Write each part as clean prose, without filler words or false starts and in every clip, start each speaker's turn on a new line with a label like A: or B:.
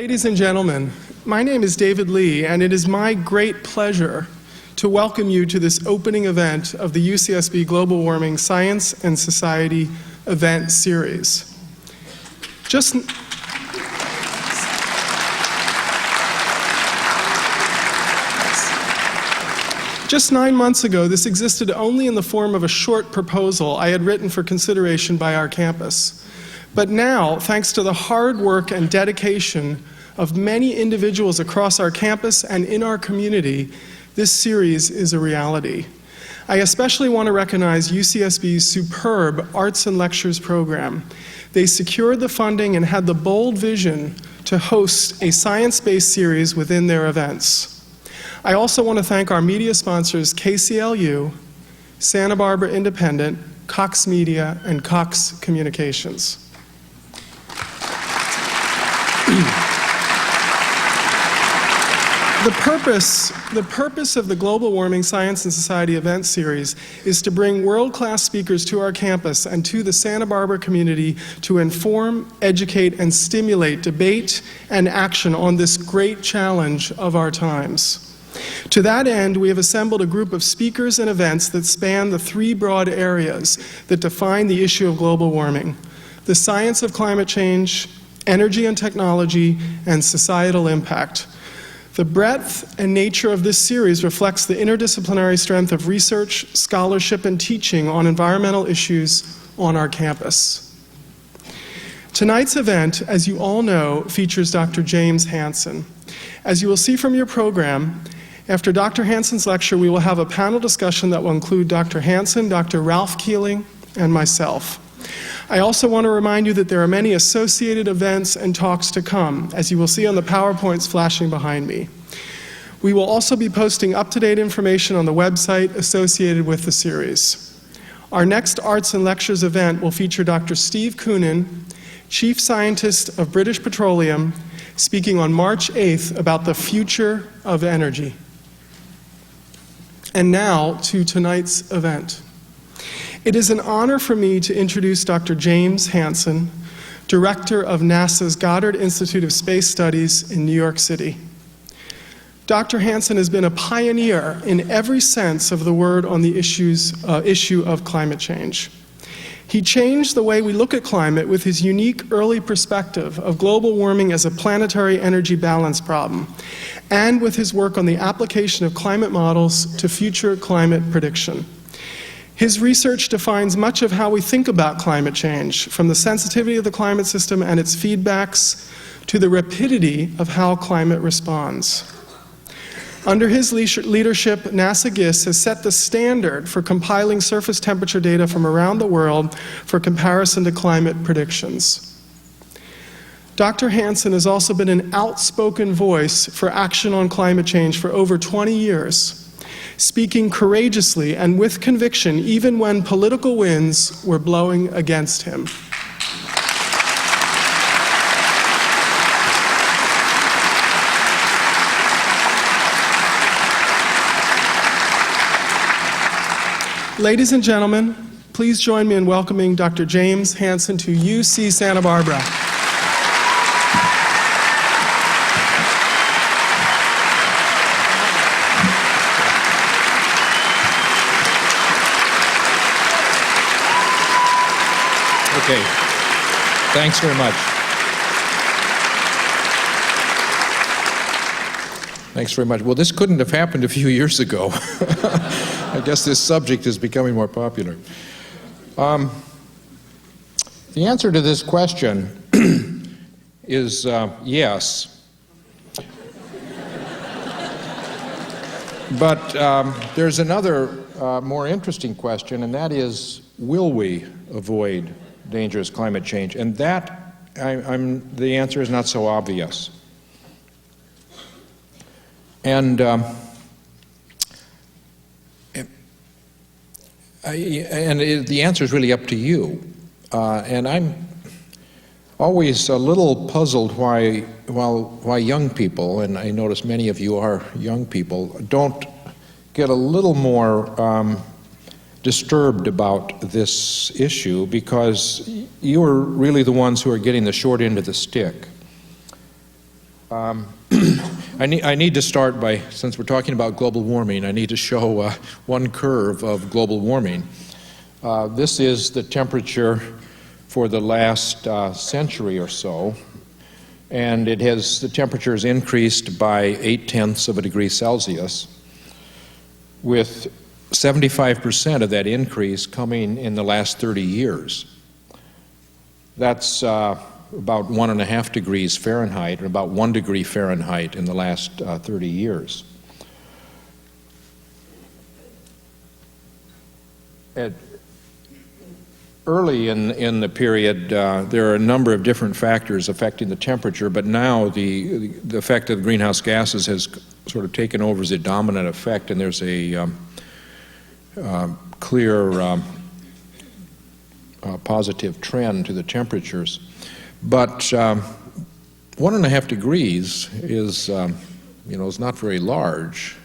A: Ladies and gentlemen, my name is David Lee, and it is my great pleasure to welcome you to this opening event of the UCSB Global Warming Science and Society event series. Just 9 months ago, this existed only in the form of a short proposal I had written for consideration by our campus. But now, thanks to the hard work and dedication of many individuals across our campus and in our community, this series is a reality. I especially want to recognize UCSB's superb Arts and Lectures program. They secured the funding and had the bold vision to host a science-based series within their events. I also want to thank our media sponsors KCLU, Santa Barbara Independent, Cox Media, and Cox Communications. The purpose of the Global Warming Science and Society event series is to bring world-class speakers to our campus and to the Santa Barbara community to inform, educate, and stimulate debate and action on this great challenge of our times. To that end, we have assembled a group of speakers and events that span the three broad areas that define the issue of global warming: the science of climate change, energy and technology, and societal impact. The breadth and nature of this series reflects the interdisciplinary strength of research, scholarship, and teaching on environmental issues on our campus. Tonight's event, as you all know, features Dr. James Hansen. As you will see from your program, after Dr. Hansen's lecture, we will have a panel discussion that will include Dr. Hansen, Dr. Ralph Keeling, and myself. I also want to remind you that there are many associated events and talks to come, as you will see on the PowerPoints flashing behind me. We will also be posting up-to-date information on the website associated with the series. Our next Arts and Lectures event will feature Dr. Steve Koonin, Chief Scientist of British Petroleum, speaking on March 8th about the future of energy. And now to tonight's event. It is an honor for me to introduce Dr. James Hansen, Director of NASA's Goddard Institute of Space Studies in New York City. Dr. Hansen has been a pioneer in every sense of the word on the issue of climate change. He changed the way we look at climate with his unique early perspective of global warming as a planetary energy balance problem, and with his work on the application of climate models to future climate prediction. His research defines much of how we think about climate change, from the sensitivity of the climate system and its feedbacks to the rapidity of how climate responds. Under his leadership, NASA GIS has set the standard for compiling surface temperature data from around the world for comparison to climate predictions. Dr. Hansen has also been an outspoken voice for action on climate change for over 20 years. Speaking courageously and with conviction even when political winds were blowing against him. Ladies and gentlemen, please join me in welcoming Dr. James Hansen to UC Santa Barbara.
B: Okay, thanks very much. Thanks very much. Well, this couldn't have happened a few years ago. I guess this subject is becoming more popular. The answer to this question is yes. But there's another more interesting question, and that is, will we avoid dangerous climate change? And that, the answer is not so obvious. And the answer is really up to you. And I'm always a little puzzled why young people, and I notice many of you are young people, don't get a little more disturbed about this issue, because you are really the ones who are getting the short end of the stick. I need to start by, since we're talking about global warming, I need to show one curve of global warming. This is the temperature for the last century or so, and the temperature has increased by 0.8 of a degree Celsius, with 75% of that increase coming in the last 30 years. That's about 1.5 degrees Fahrenheit, or about 1 degree Fahrenheit in the last 30 years. Early in the period, there are a number of different factors affecting the temperature, but now the effect of greenhouse gases has sort of taken over as a dominant effect, and there's a clear positive trend to the temperatures. But 1.5 degrees is, is not very large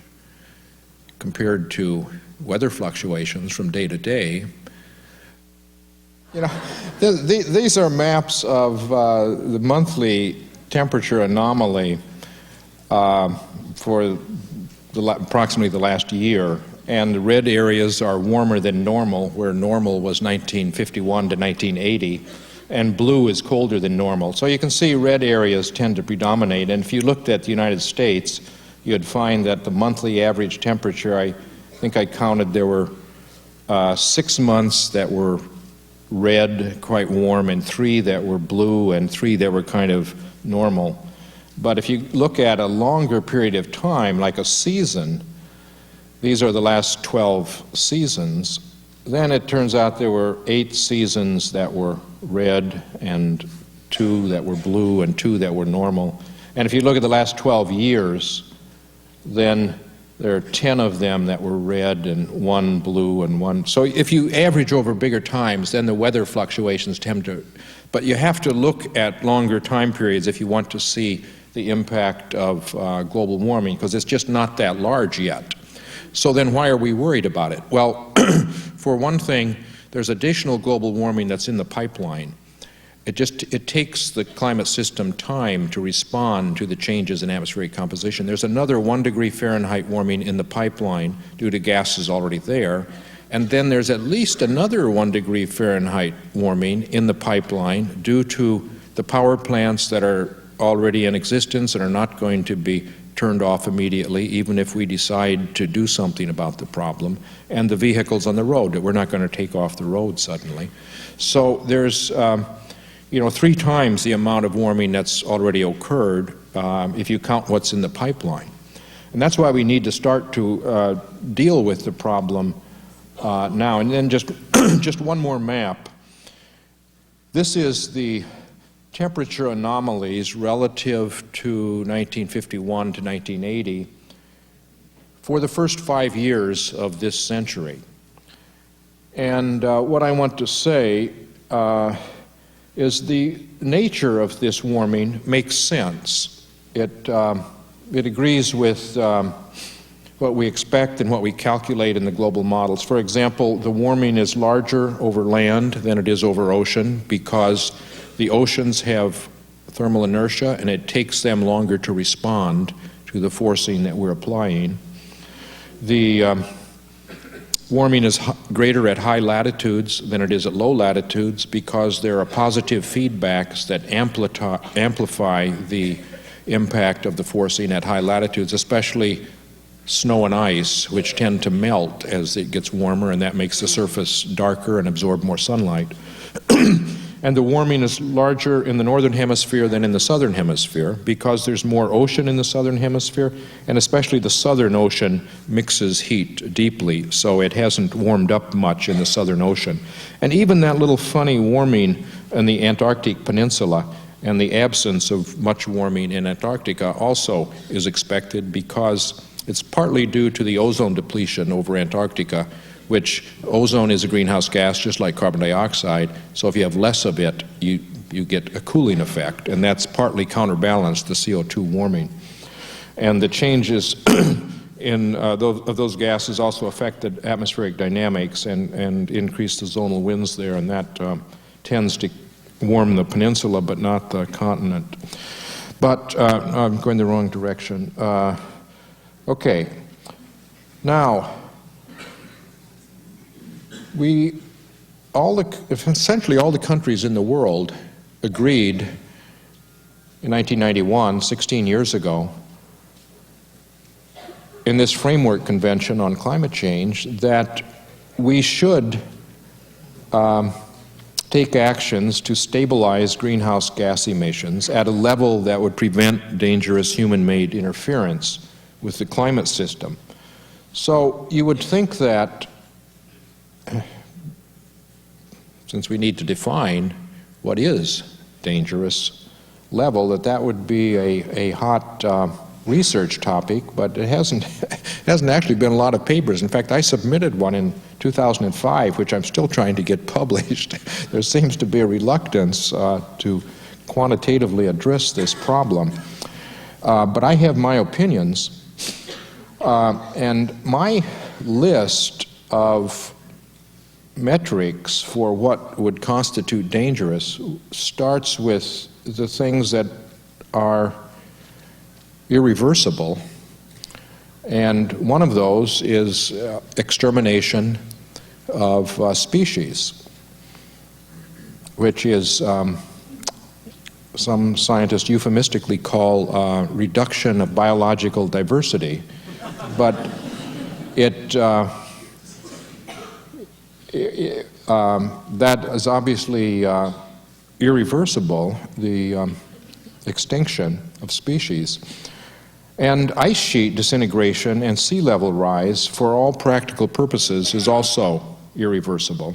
B: compared to weather fluctuations from day to day. These are maps of the monthly temperature anomaly for approximately the last year. And the red areas are warmer than normal, where normal was 1951 to 1980, and blue is colder than normal. So you can see red areas tend to predominate. And if you looked at the United States, you'd find that the monthly average temperature, I think I counted there were 6 months that were red, quite warm, and 3 that were blue, and 3 that were kind of normal. But if you look at a longer period of time, like a season, these are the last 12 seasons, then it turns out there were 8 seasons that were red, and 2 that were blue, and 2 that were normal. And if you look at the last 12 years, then there are 10 of them that were red, and 1 blue, and 1. So if you average over bigger times, then the weather fluctuations tend to, but you have to look at longer time periods if you want to see the impact of global warming, because it's just not that large yet. So then why are we worried about it? Well, for one thing, there's additional global warming that's in the pipeline. It takes the climate system time to respond to the changes in atmospheric composition. There's another 1 degree Fahrenheit warming in the pipeline due to gases already there. And then there's at least another 1 degree Fahrenheit warming in the pipeline due to the power plants that are already in existence and are not going to be turned off immediately, even if we decide to do something about the problem, and the vehicles on the road, that we're not going to take off the road suddenly. So there's 3 times the amount of warming that's already occurred if you count what's in the pipeline. And that's why we need to start to deal with the problem now. And then just one more map. This is the temperature anomalies relative to 1951 to 1980 for the first 5 years of this century. And what I want to say is the nature of this warming makes sense. It agrees with what we expect and what we calculate in the global models. For example, the warming is larger over land than it is over ocean because the oceans have thermal inertia and it takes them longer to respond to the forcing that we're applying. The warming is greater at high latitudes than it is at low latitudes because there are positive feedbacks that amplify the impact of the forcing at high latitudes, especially snow and ice, which tend to melt as it gets warmer, and that makes the surface darker and absorb more sunlight. And the warming is larger in the northern hemisphere than in the southern hemisphere because there's more ocean in the southern hemisphere, and especially the southern ocean mixes heat deeply, so it hasn't warmed up much in the southern ocean. And even that little funny warming in the Antarctic Peninsula and the absence of much warming in Antarctica also is expected because it's partly due to the ozone depletion over Antarctica, which ozone is a greenhouse gas just like carbon dioxide, so if you have less of it, you get a cooling effect, and that's partly counterbalanced the CO2 warming. And the changes in those gases also affected atmospheric dynamics and increased the zonal winds there, and that tends to warm the peninsula but not the continent. But I'm going the wrong direction. Okay. Now, essentially all the countries in the world agreed in 1991, 16 years ago, in this framework convention on climate change, that we should take actions to stabilize greenhouse gas emissions at a level that would prevent dangerous human-made interference with the climate system. So you would think that, since we need to define what is dangerous level, that would be a hot research topic, but it hasn't actually been a lot of papers. In fact, I submitted one in 2005, which I'm still trying to get published. There seems to be a reluctance to quantitatively address this problem. But I have my opinions, and my list of metrics for what would constitute dangerous starts with the things that are irreversible, and one of those is extermination of species, which is some scientists euphemistically call reduction of biological diversity, but that is obviously irreversible, the extinction of species. And ice sheet disintegration and sea level rise, for all practical purposes, is also irreversible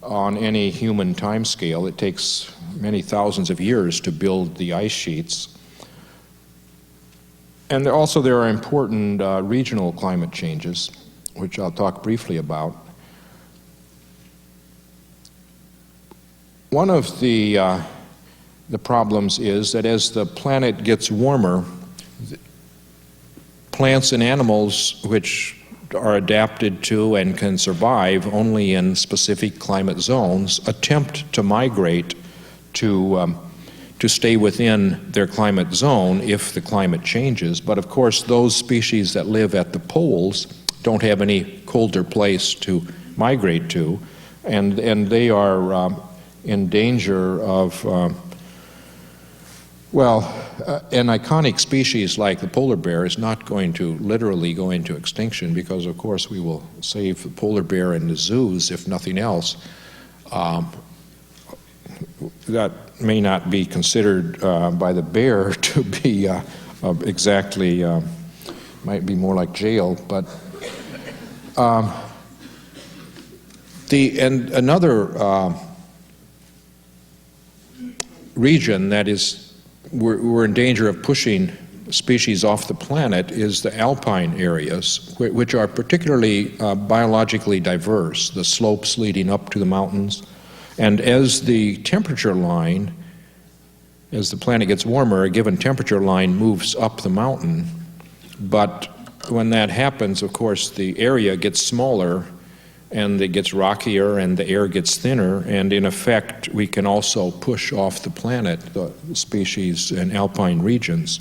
B: on any human time scale. It takes many thousands of years to build the ice sheets. And also there are important regional climate changes, which I'll talk briefly about. One of the problems is that as the planet gets warmer, plants and animals which are adapted to and can survive only in specific climate zones attempt to migrate to stay within their climate zone if the climate changes. But of course, those species that live at the poles don't have any colder place to migrate to, and they are in danger of an iconic species like the polar bear is not going to literally go into extinction, because of course we will save the polar bear in the zoos if nothing else. That may not be considered by the bear to be exactly, might be more like jail, but another region that is we're in danger of pushing species off the planet is the alpine areas, which are particularly biologically diverse, the slopes leading up to the mountains. And as the temperature line, as the planet gets warmer, a given temperature line moves up the mountain. But when that happens, of course, the area gets smaller and it gets rockier and the air gets thinner, and in effect we can also push off the planet the species in alpine regions.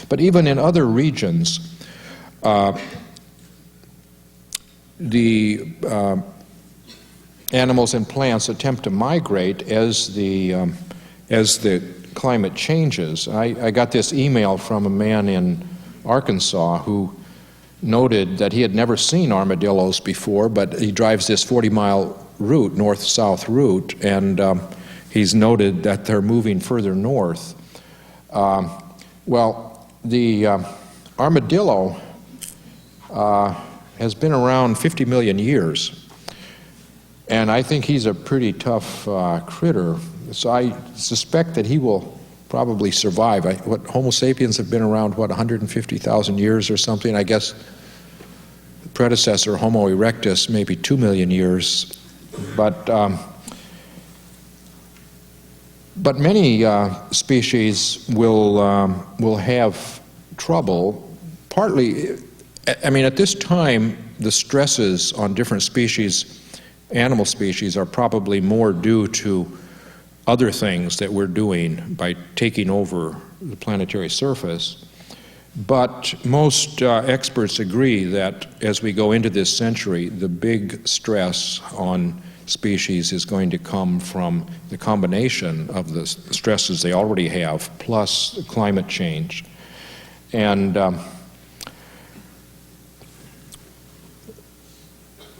B: But even in other regions, the animals and plants attempt to migrate as the climate changes. I got this email from a man in Arkansas who noted that he had never seen armadillos before, but he drives this 40-mile route, north-south route, and he's noted that they're moving further north. Well, the armadillo has been around 50 million years, and I think he's a pretty tough critter, so I suspect that he will probably survive. Homo sapiens have been around, 150,000 years or something? I guess the predecessor, Homo erectus, maybe 2 million years. But many species will have trouble, partly, I mean, at this time, the stresses on different species, animal species, are probably more due to other things that we're doing by taking over the planetary surface. But most experts agree that as we go into this century, the big stress on species is going to come from the combination of the stresses they already have, plus climate change. And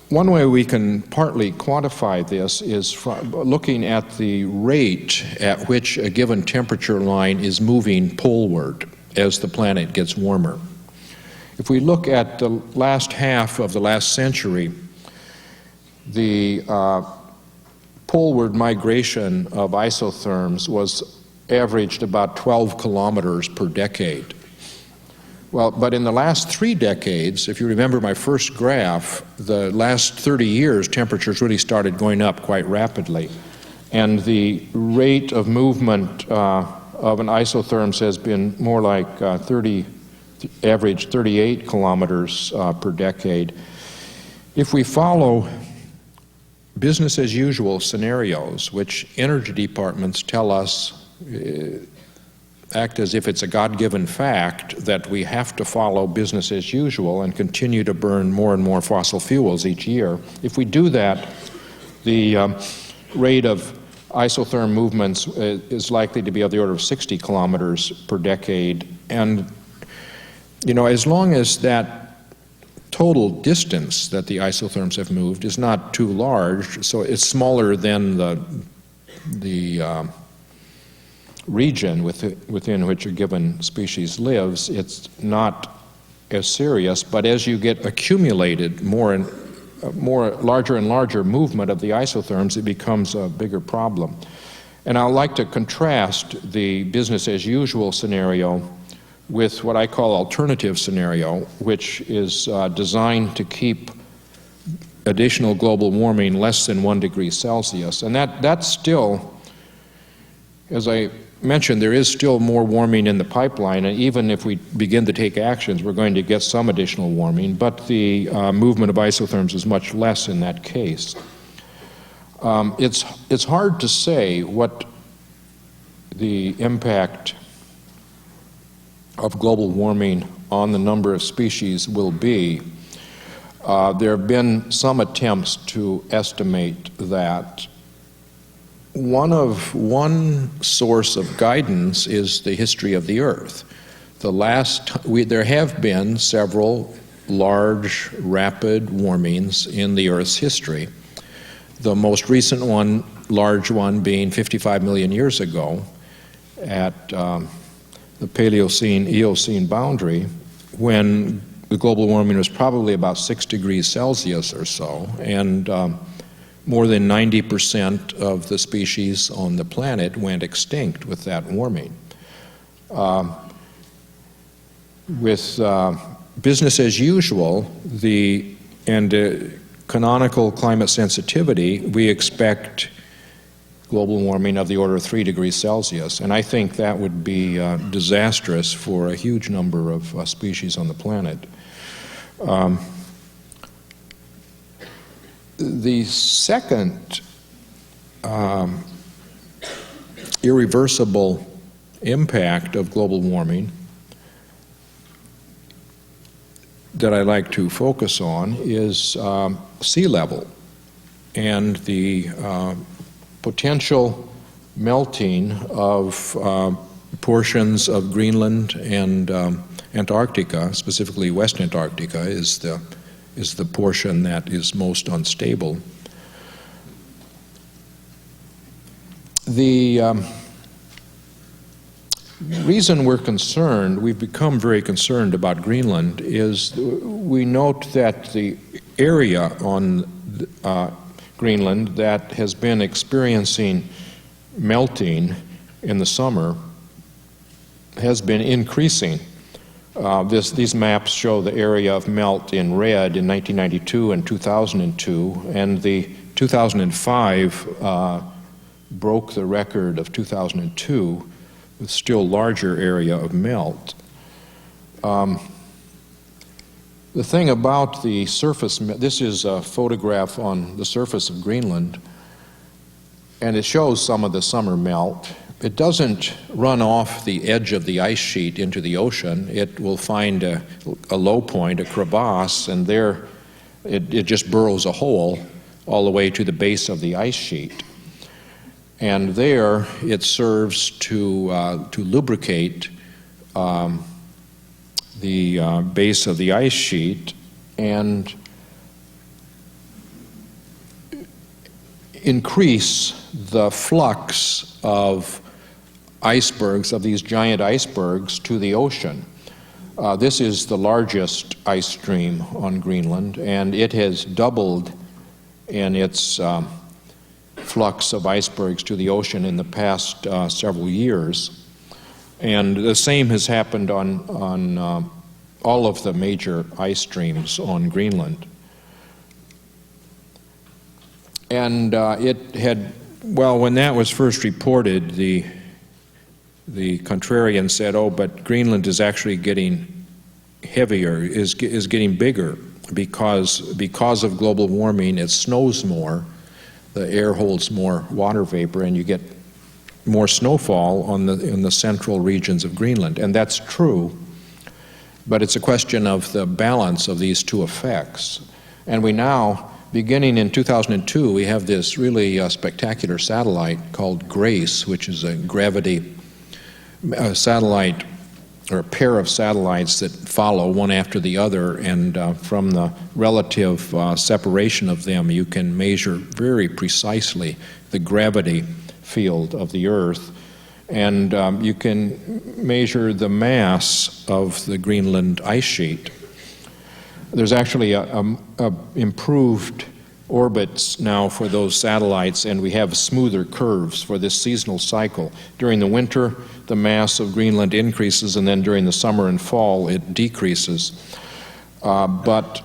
B: one way we can partly quantify this is from looking at the rate at which a given temperature line is moving poleward as the planet gets warmer. If we look at the last half of the last century, the poleward migration of isotherms was averaged about 12 kilometers per decade. Well, but in the last 3 decades, if you remember my first graph, the last 30 years, temperatures really started going up quite rapidly. And the rate of movement of an isotherms has been more like average 38 kilometers per decade. If we follow business as usual scenarios, which energy departments tell us act as if it's a God-given fact that we have to follow business as usual and continue to burn more and more fossil fuels each year. If we do that, the rate of isotherm movements is likely to be of the order of 60 kilometers per decade. And, you know, as long as that total distance that the isotherms have moved is not too large, so it's smaller than the region within which a given species lives, it's not as serious. But as you get accumulated larger and larger movement of the isotherms, it becomes a bigger problem. And I'd like to contrast the business as usual scenario with what I call alternative scenario, which is designed to keep additional global warming less than 1 degree Celsius. And that's still, as I mentioned, there is still more warming in the pipeline, and even if we begin to take actions, we're going to get some additional warming, but the movement of isotherms is much less in that case. It's hard to say what the impact of global warming on the number of species will be. There have been some attempts to estimate that. One source of guidance is the history of the Earth. There have been several large, rapid warmings in the Earth's history. The most recent one, large one, being 55 million years ago at the Paleocene-Eocene boundary, when the global warming was probably about 6 degrees Celsius or so, and more than 90% of the species on the planet went extinct with that warming. With business as usual, and canonical climate sensitivity, we expect global warming of the order of 3 degrees Celsius, and I think that would be disastrous for a huge number of species on the planet. The second irreversible impact of global warming that I like to focus on is sea level and the potential melting of portions of Greenland and Antarctica, specifically West Antarctica is the portion that is most unstable. The reason we've become very concerned about Greenland, is we note that the area on Greenland that has been experiencing melting in the summer has been increasing. These maps show the area of melt in red in 1992 and 2002, and the 2005 broke the record of 2002 with still larger area of melt. The thing about the surface, this is a photograph on the surface of Greenland, and it shows some of the summer melt. it doesn't run off the edge of the ice sheet into the ocean. It will find a low point, a crevasse, and there it just burrows a hole all the way to the base of the ice sheet. And there it serves to lubricate the base of the ice sheet and increase the flux of icebergs, of these giant icebergs, to the ocean. This is the largest ice stream on Greenland, and it has doubled in its flux of icebergs to the ocean in the past several years. And the same has happened on all of the major ice streams on Greenland. And it had, well, when that was first reported, the contrarian said, oh, but Greenland is actually getting heavier, is getting bigger because of global warming. It snows more, the air holds more water vapor, and you get more snowfall in the central regions of Greenland. And that's true, but it's a question of the balance of these two effects. And we now, beginning in 2002, we have this really spectacular satellite called GRACE, which is a gravity satellite, or a pair of satellites that follow one after the other, and from the relative separation of them, you can measure very precisely the gravity field of the Earth, and you can measure the mass of the Greenland ice sheet. There's actually a improved orbits now for those satellites, and we have smoother curves for this seasonal cycle. During the winter, the mass of Greenland increases, and then during the summer and fall, it decreases. But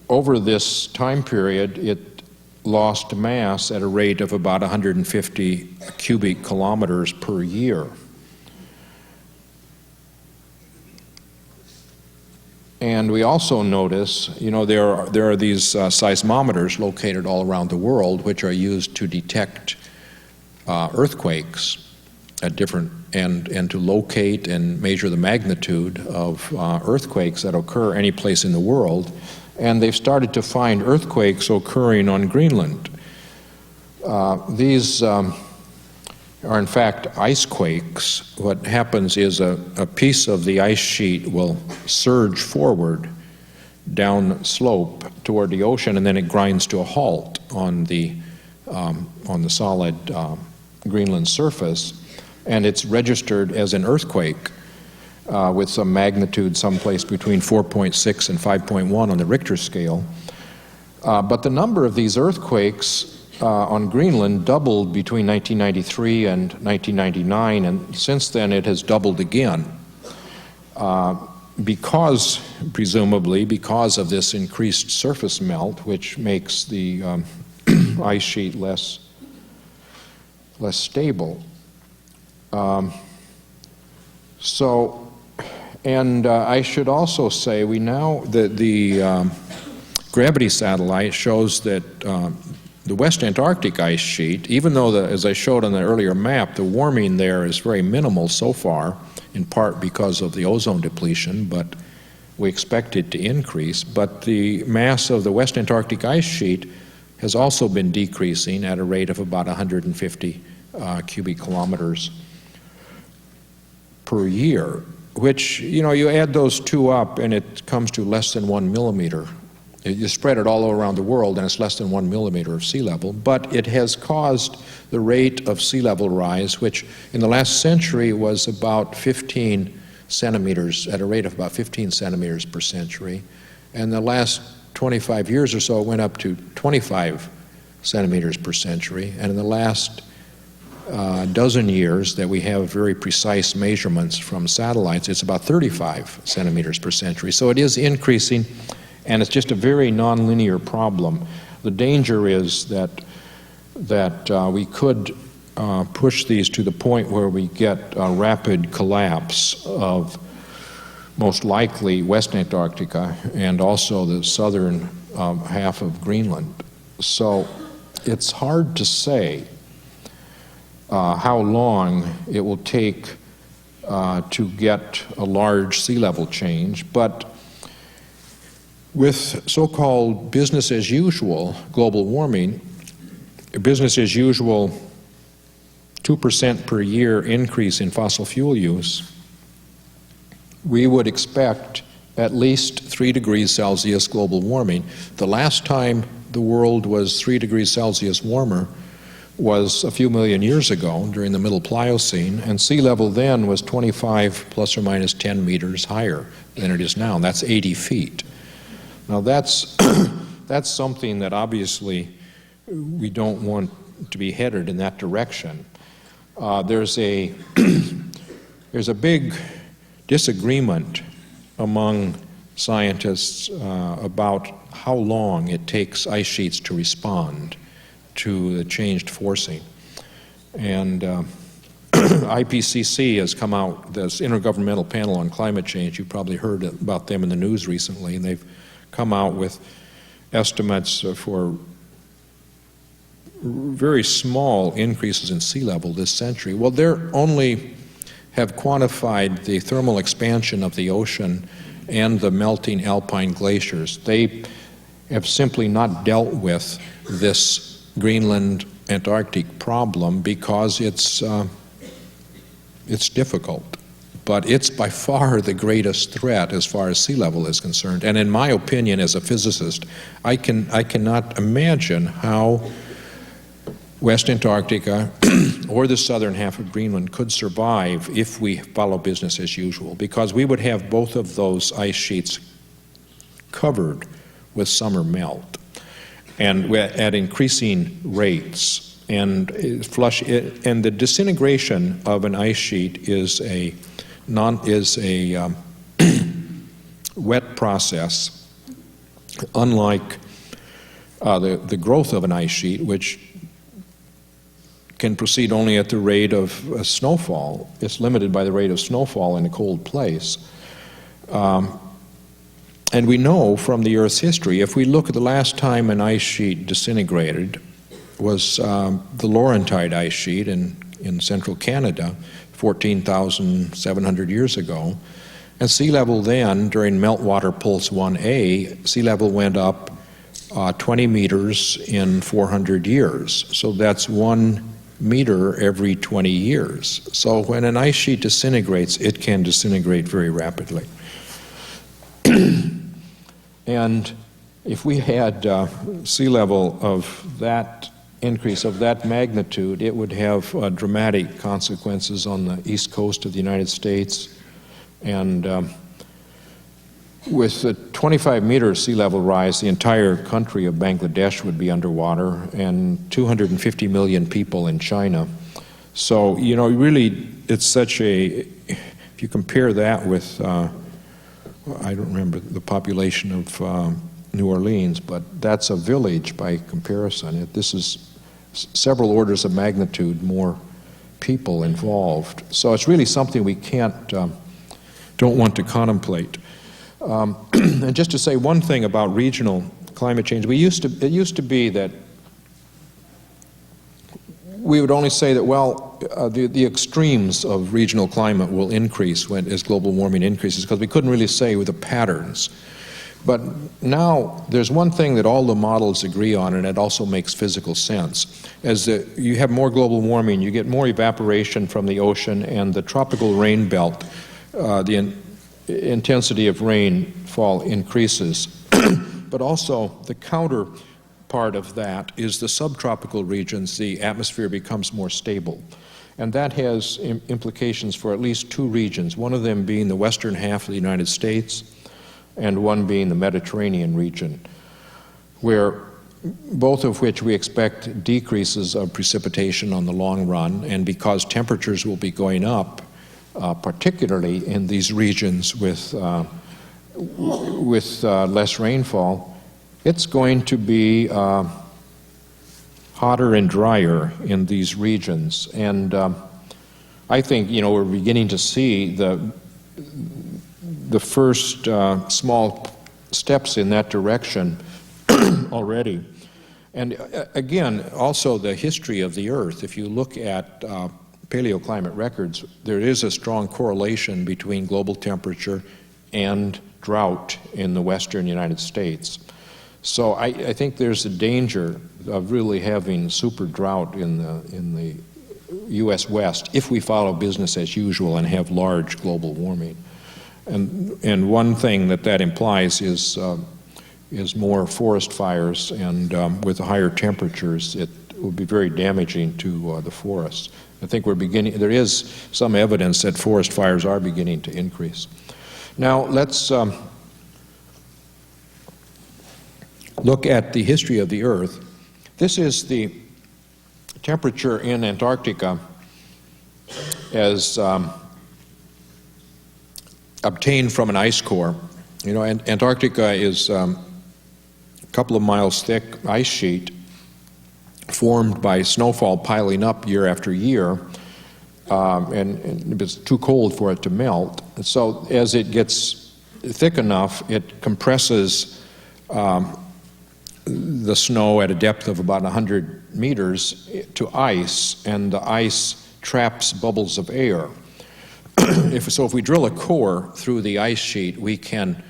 B: over this time period, it lost mass at a rate of about 150 cubic kilometers per year. And we also notice, you know, there are these seismometers located all around the world which are used to detect earthquakes at different, and to locate and measure the magnitude of earthquakes that occur any place in the world. And they've started to find earthquakes occurring on Greenland. These are in fact ice quakes. What happens is a piece of the ice sheet will surge forward down slope toward the ocean, and then it grinds to a halt on the solid Greenland surface, and it's registered as an earthquake with some magnitude someplace between 4.6 and 5.1 on the Richter scale. But the number of these earthquakes on Greenland doubled between 1993 and 1999, and since then it has doubled again presumably because of this increased surface melt, which makes the ice sheet less stable. I should also say, the gravity satellite shows that the West Antarctic ice sheet, even though, as I showed on the earlier map, the warming there is very minimal so far, in part because of the ozone depletion, but we expect it to increase. But the mass of the West Antarctic ice sheet has also been decreasing at a rate of about 150 cubic kilometers per year, which, you know, you add those two up and it comes to less than 1 millimeter. You spread it all around the world and it's less than 1 millimeter of sea level, but it has caused the rate of sea level rise, which in the last century was about 15 centimeters, at a rate of about 15 centimeters per century. And the last 25 years or so it went up to 25 centimeters per century. And in the last dozen years that we have very precise measurements from satellites, it's about 35 centimeters per century. So it is increasing, and it's just a very nonlinear problem. The danger is that we could push these to the point where we get a rapid collapse of most likely West Antarctica and also the southern half of Greenland. So it's hard to say how long it will take to get a large sea level change, but with so-called business as usual global warming, business as usual 2% per year increase in fossil fuel use, we would expect at least 3 degrees Celsius global warming. The last time the world was 3 degrees Celsius warmer was a few million years ago during the Middle Pliocene, and sea level then was 25 plus or minus 10 meters higher than it is now. That's 80 feet. Now that's, that's something that obviously we don't want to be headed in that direction. There's a big disagreement among scientists about how long it takes ice sheets to respond to the changed forcing. And IPCC has come out, this Intergovernmental Panel on Climate Change, you've probably heard about them in the news recently, and they've come out with estimates for very small increases in sea level this century. Well, they're only have quantified the thermal expansion of the ocean and the melting alpine glaciers. They have simply not dealt with this Greenland Antarctic problem because it's difficult. But it's by far the greatest threat as far as sea level is concerned. And in my opinion, as a physicist, I cannot imagine how West Antarctica or the southern half of Greenland could survive if we follow business as usual, because we would have both of those ice sheets covered with summer melt and at increasing rates. And the disintegration of an ice sheet is a wet process, unlike the growth of an ice sheet, which can proceed only at the rate of snowfall. It's limited by the rate of snowfall in a cold place. And we know from the Earth's history, if we look at the last time an ice sheet disintegrated, was the Laurentide ice sheet in central Canada, 14,700 years ago. And sea level then, during meltwater pulse 1A, sea level went up 20 meters in 400 years. So that's 1 meter every 20 years. So when an ice sheet disintegrates, it can disintegrate very rapidly. And if we had sea level of that increase of that magnitude, it would have dramatic consequences on the east coast of the United States. And with a 25-meter sea level rise, the entire country of Bangladesh would be underwater, and 250 million people in China. So, you know, really, it's such a, if you compare that with, I don't remember the population of New Orleans, but that's a village by comparison. This is several orders of magnitude more people involved. So it's really something we don't want to contemplate. And just to say one thing about regional climate change, it used to be that we would only say that, well, the extremes of regional climate will increase as global warming increases, because we couldn't really say with the patterns. But now there's one thing that all the models agree on, and it also makes physical sense. As you have more global warming, you get more evaporation from the ocean, and the tropical rain belt, the intensity of rainfall increases. But also the counter part of that is the subtropical regions, the atmosphere becomes more stable. And that has implications for at least two regions, one of them being the western half of the United States and one being the Mediterranean region, where both of which we expect decreases of precipitation on the long run, and because temperatures will be going up, particularly in these regions with less rainfall, it's going to be hotter and drier in these regions. And I think, you know, we're beginning to see the first small steps in that direction already. And again, also the history of the Earth. If you look at paleoclimate records, there is a strong correlation between global temperature and drought in the western United States. So I think there's a danger of really having super drought in the U.S. West if we follow business as usual and have large global warming. And one thing that implies is more forest fires, and with the higher temperatures, it will be very damaging to the forests. I think there is some evidence that forest fires are beginning to increase. Now let's look at the history of the Earth. This is the temperature in Antarctica as obtained from an ice core. You know, Antarctica is a couple of miles thick ice sheet formed by snowfall piling up year after year, and it's too cold for it to melt. And so as it gets thick enough, it compresses the snow at a depth of about 100 meters to ice, and the ice traps bubbles of air. If we drill a core through the ice sheet, we can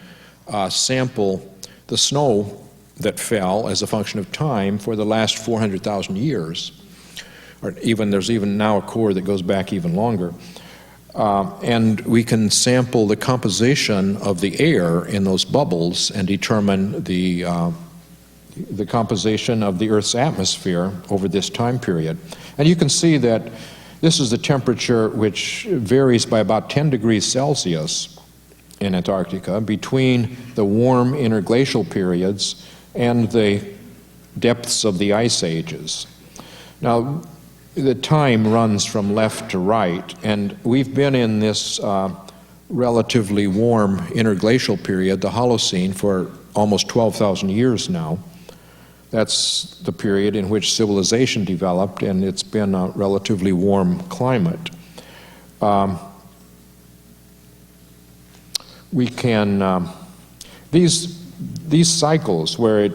B: sample the snow that fell as a function of time for the last 400,000 years. Or there's even now a core that goes back even longer. And we can sample the composition of the air in those bubbles and determine the composition of the Earth's atmosphere over this time period. And you can see that this is the temperature which varies by about 10 degrees Celsius in Antarctica between the warm interglacial periods and the depths of the ice ages. Now, the time runs from left to right, and we've been in this relatively warm interglacial period, the Holocene, for almost 12,000 years now. That's the period in which civilization developed, and it's been a relatively warm climate. We can, these cycles where it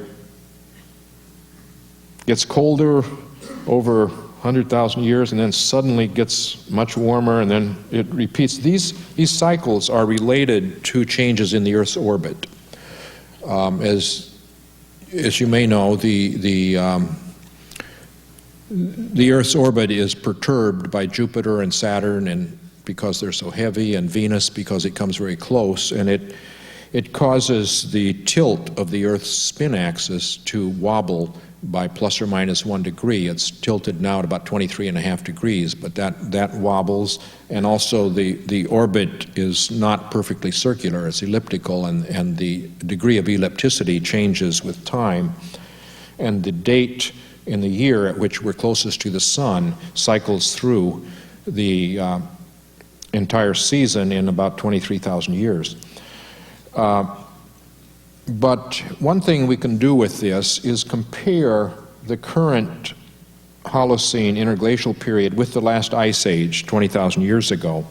B: gets colder over 100,000 years and then suddenly gets much warmer and then it repeats, these cycles are related to changes in the Earth's orbit. As you may know, the Earth's orbit is perturbed by Jupiter and Saturn, and because they're so heavy, and Venus because it comes very close, and it causes the tilt of the Earth's spin axis to wobble by plus or minus 1 degree. It's tilted now at about 23.5 degrees, but that wobbles, and also the orbit is not perfectly circular, it's elliptical, and the degree of ellipticity changes with time. And the date in the year at which we're closest to the sun cycles through the entire season in about 23,000 years. But one thing we can do with this is compare the current Holocene interglacial period with the last ice age 20,000 years ago.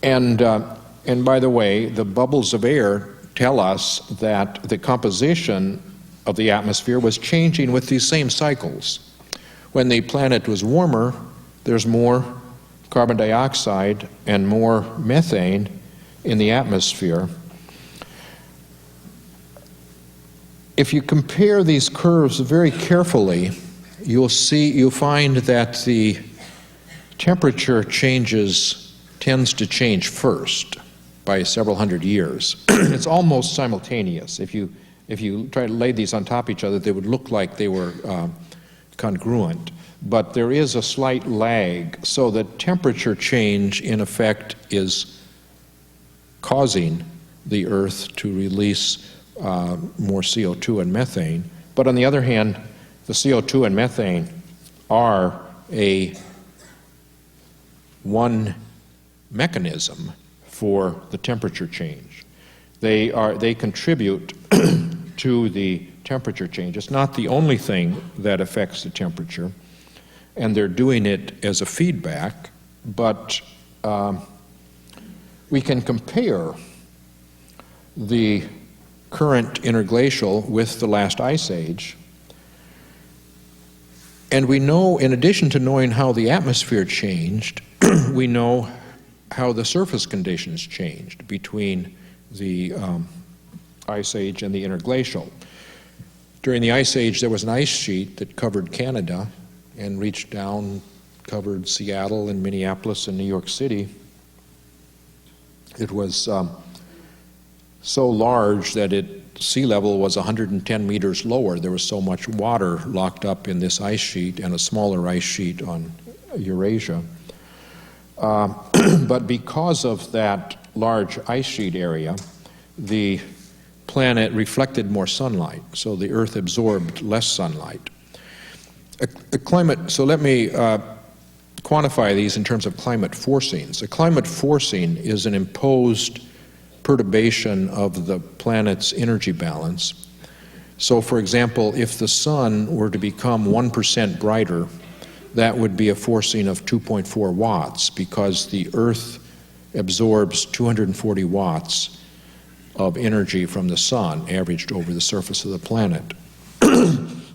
B: And by the way, the bubbles of air tell us that the composition of the atmosphere was changing with these same cycles. When the planet was warmer, there's more carbon dioxide and more methane in the atmosphere. If you compare these curves very carefully, you'll find that the temperature tends to change first by several hundred years. It's almost simultaneous. If you try to lay these on top of each other, they would look like they were congruent. But there is a slight lag, so the temperature change, in effect, is causing the Earth to release more CO2 and methane. But on the other hand, the CO2 and methane are one mechanism for the temperature change. They contribute to the temperature change. It's not the only thing that affects the temperature, and they're doing it as a feedback, but we can compare the current interglacial with the last ice age, And we know, in addition to knowing how the atmosphere changed, we know how the surface conditions changed between the Ice Age and the interglacial. During the Ice Age, there was an ice sheet that covered Canada and reached down, covered Seattle and Minneapolis and New York City. It was so large that sea level was 110 meters lower. There was so much water locked up in this ice sheet and a smaller ice sheet on Eurasia. But because of that large ice sheet area, the planet reflected more sunlight, so the Earth absorbed less sunlight. So let me quantify these in terms of climate forcings. A climate forcing is an imposed perturbation of the planet's energy balance. So, for example, if the sun were to become 1% brighter, that would be a forcing of 2.4 watts, because the Earth absorbs 240 watts of energy from the sun, averaged over the surface of the planet.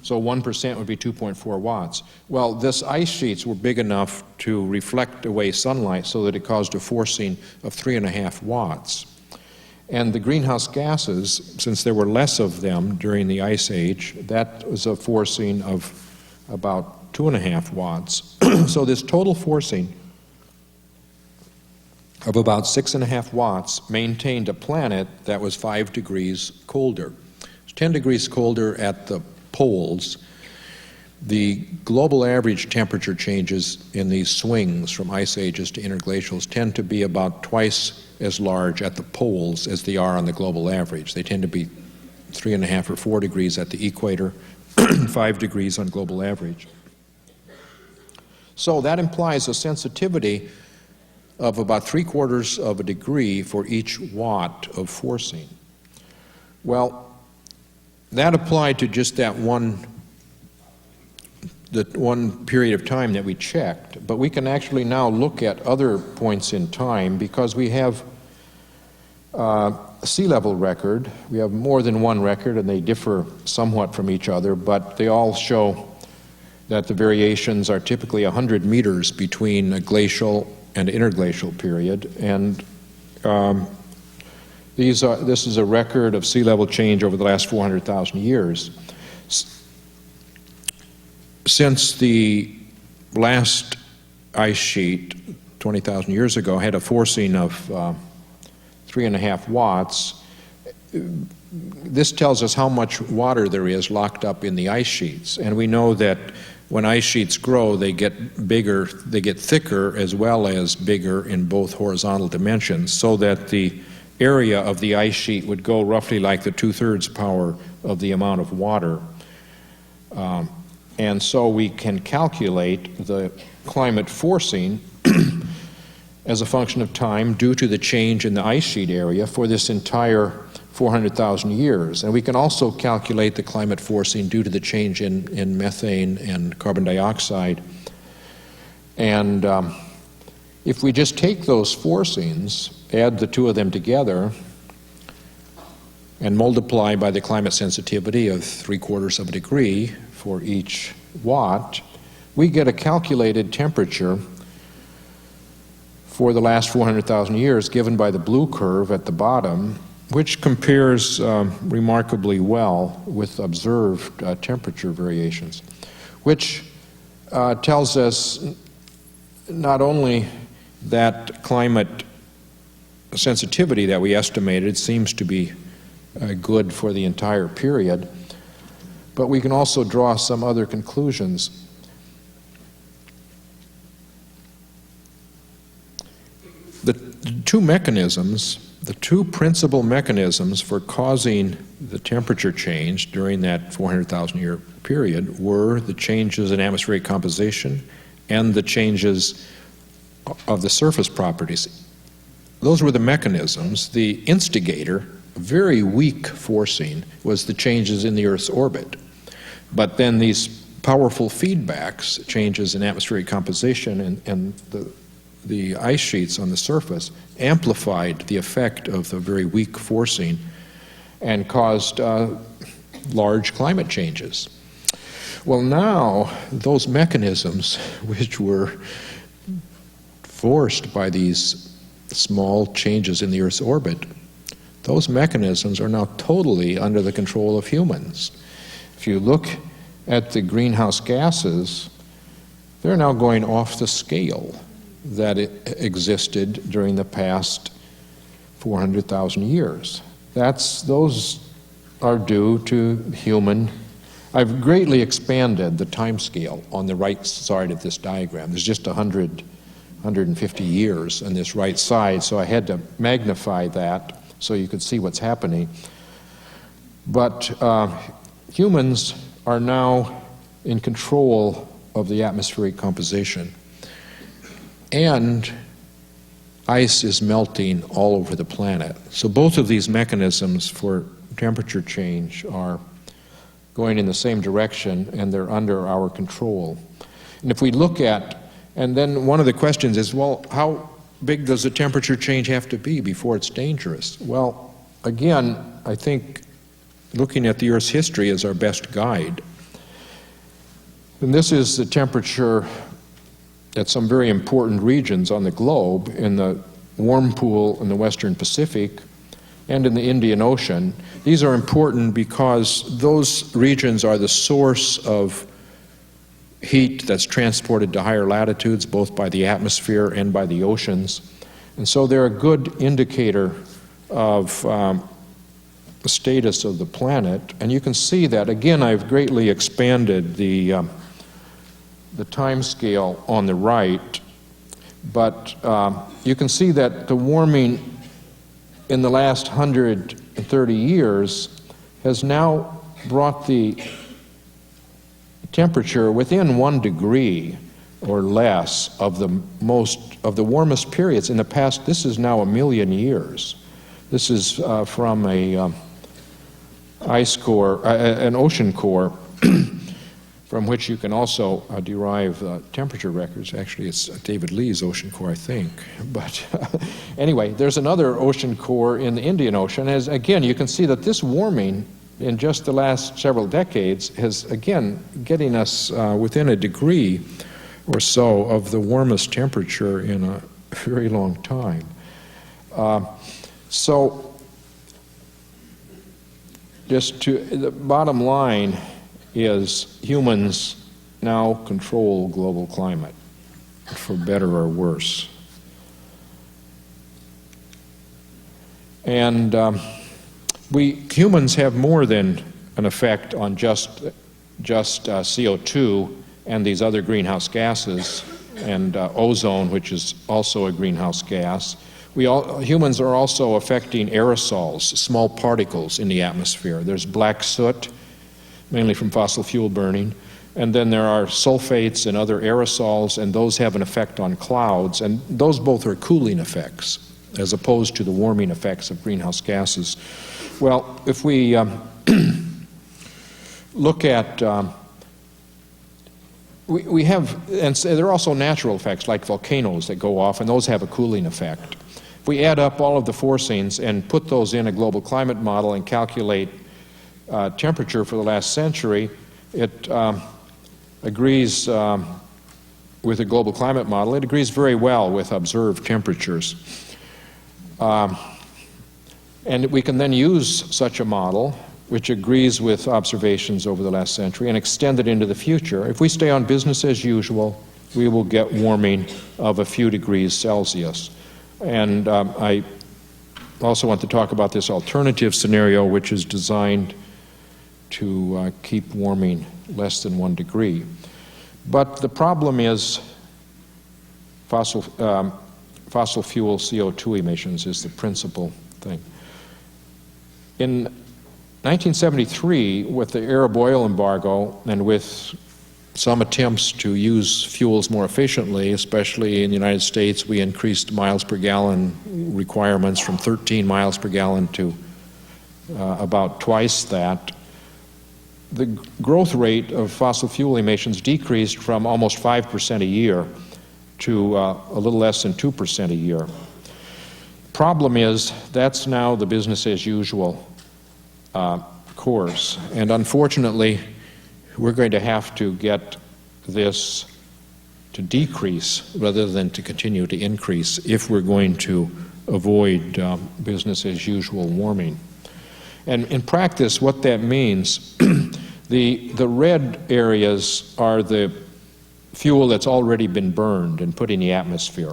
B: So 1% would be 2.4 watts. Well, this ice sheets were big enough to reflect away sunlight so that it caused a forcing of 3.5 watts. And the greenhouse gases, since there were less of them during the Ice Age, that was a forcing of about 2.5 watts. So this total forcing of about 6.5 watts maintained a planet that was 5 degrees colder. It's 10 degrees colder at the poles. The global average temperature changes in these swings from ice ages to interglacials tend to be about twice as large at the poles as they are on the global average. They tend to be 3.5 or 4 degrees at the equator, 5 degrees on global average. So that implies a sensitivity of about 3/4 of a degree for each watt of forcing. Well, that applied to just the one period of time that we checked, but we can actually now look at other points in time because we have a sea level record. We have more than one record, and they differ somewhat from each other, but they all show that the variations are typically 100 meters between a glacial and interglacial period, and this is a record of sea level change over the last 400,000 years. Since the last ice sheet, 20,000 years ago, had a forcing of 3.5 watts, this tells us how much water there is locked up in the ice sheets. And we know that when ice sheets grow, they get bigger, they get thicker as well as bigger in both horizontal dimensions, so that the area of the ice sheet would go roughly like the 2/3 power of the amount of water. And so we can calculate the climate forcing as a function of time due to the change in the ice sheet area for this entire 400,000 years. And we can also calculate the climate forcing due to the change in methane and carbon dioxide. And if we just take those forcings, add the two of them together, and multiply by the climate sensitivity of 3/4 of a degree for each watt, we get a calculated temperature for the last 400,000 years given by the blue curve at the bottom, which compares remarkably well with observed temperature variations, which tells us not only that climate sensitivity that we estimated seems to be good for the entire period, but we can also draw some other conclusions. The two principal mechanisms for causing the temperature change during that 400,000 year period were the changes in atmospheric composition and the changes of the surface properties. Those were the mechanisms. The instigator, very weak forcing, was the changes in the Earth's orbit. But then these powerful feedbacks, changes in atmospheric composition and the ice sheets on the surface, amplified the effect of the very weak forcing and caused large climate changes. Well, now, those mechanisms, which were forced by these small changes in the Earth's orbit, those mechanisms are now totally under the control of humans. If you look at the greenhouse gases, they're now going off the scale that it existed during the past 400,000 years. Those are due to human. I've greatly expanded the time scale on the right side of this diagram. There's just 150 years on this right side, so I had to magnify that so you could see what's happening. But humans are now in control of the atmospheric composition. And ice is melting all over the planet. So both of these mechanisms for temperature change are going in the same direction, and they're under our control. And if we look at, and then one of the questions is, well, how big does the temperature change have to be before it's dangerous? Well, again, I think looking at the Earth's history is our best guide. And this is the temperature at some very important regions on the globe, in the warm pool in the Western Pacific and in the Indian Ocean. These are important because those regions are the source of heat that's transported to higher latitudes, both by the atmosphere and by the oceans. And so they're a good indicator of the status of the planet. And you can see that, again, I've greatly expanded the time scale on the right, but you can see that the warming in the last 130 years has now brought the temperature within 1 degree or less of the warmest periods in the past. This is now 1 million years. This is from a ice core, an ocean core, from which you can also derive temperature records. Actually, it's David Lee's ocean core, I think. But anyway, there's another ocean core in the Indian Ocean. As again, you can see that this warming in just the last several decades has, again, getting us within 1 degree or so of the warmest temperature in a very long time. So just to, the bottom line is humans now control global climate, for better or worse. And humans have more than an effect on just CO2 and these other greenhouse gases, and ozone, which is also a greenhouse gas. Humans are also affecting aerosols, small particles in the atmosphere. There's black soot, mainly from fossil fuel burning, and then there are sulfates and other aerosols, and those have an effect on clouds, and those both are cooling effects as opposed to the warming effects of greenhouse gases. Well, if we look at, we have, and there are also natural effects like volcanoes that go off, and those have a cooling effect. If we add up all of the forcings and put those in a global climate model and calculate temperature for the last century, it agrees with the global climate model. It agrees very well with observed temperatures. And we can then use such a model, which agrees with observations over the last century, and extend it into the future. If we stay on business as usual, we will get warming of a few degrees Celsius. And I also want to talk about this alternative scenario, which is designed to keep warming less than 1 degree. But the problem is fossil fuel CO2 emissions is the principal thing. In 1973, with the Arab oil embargo and with some attempts to use fuels more efficiently, especially in the United States, we increased miles per gallon requirements from 13 miles per gallon to about twice that. The growth rate of fossil fuel emissions decreased from almost 5% a year to a little less than 2% a year. Problem is, that's now the business as usual course. And unfortunately, we're going to have to get this to decrease rather than to continue to increase if we're going to avoid business as usual warming. And in practice, what that means, the red areas are the fuel that's already been burned and put in the atmosphere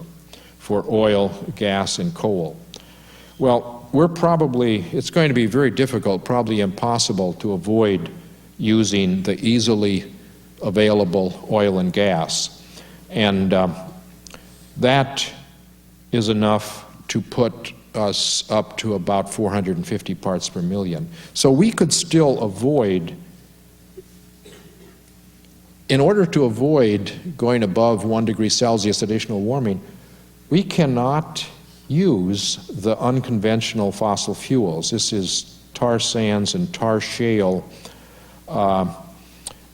B: for oil, gas, and coal. Well, it's going to be very difficult, probably impossible, to avoid using the easily available oil and gas. And that is enough to put us up to about 450 parts per million. So we could still avoid, in order to avoid going above 1 degree Celsius additional warming, we cannot use the unconventional fossil fuels. This is tar sands and tar shale,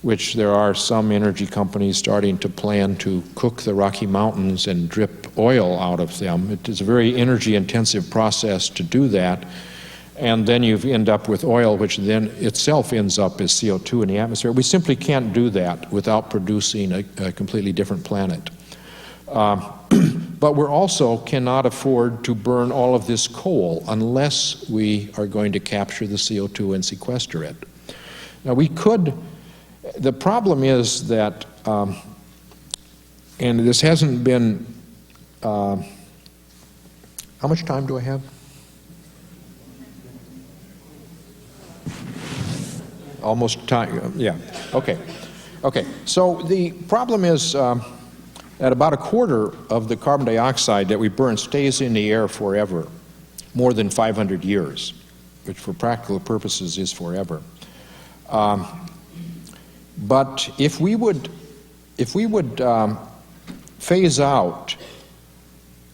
B: which there are some energy companies starting to plan to cook the Rocky Mountains and drip oil out of them. It is a very energy-intensive process to do that, and then you end up with oil, which then itself ends up as CO2 in the atmosphere. We simply can't do that without producing a completely different planet. But we also cannot afford to burn all of this coal unless we are going to capture the CO2 and sequester it. Now we could. The problem is that, and this hasn't been, how much time do I have? Almost time, yeah, okay. Okay, so the problem is that about a quarter of the carbon dioxide that we burn stays in the air forever, more than 500 years, which for practical purposes is forever. But if we would phase out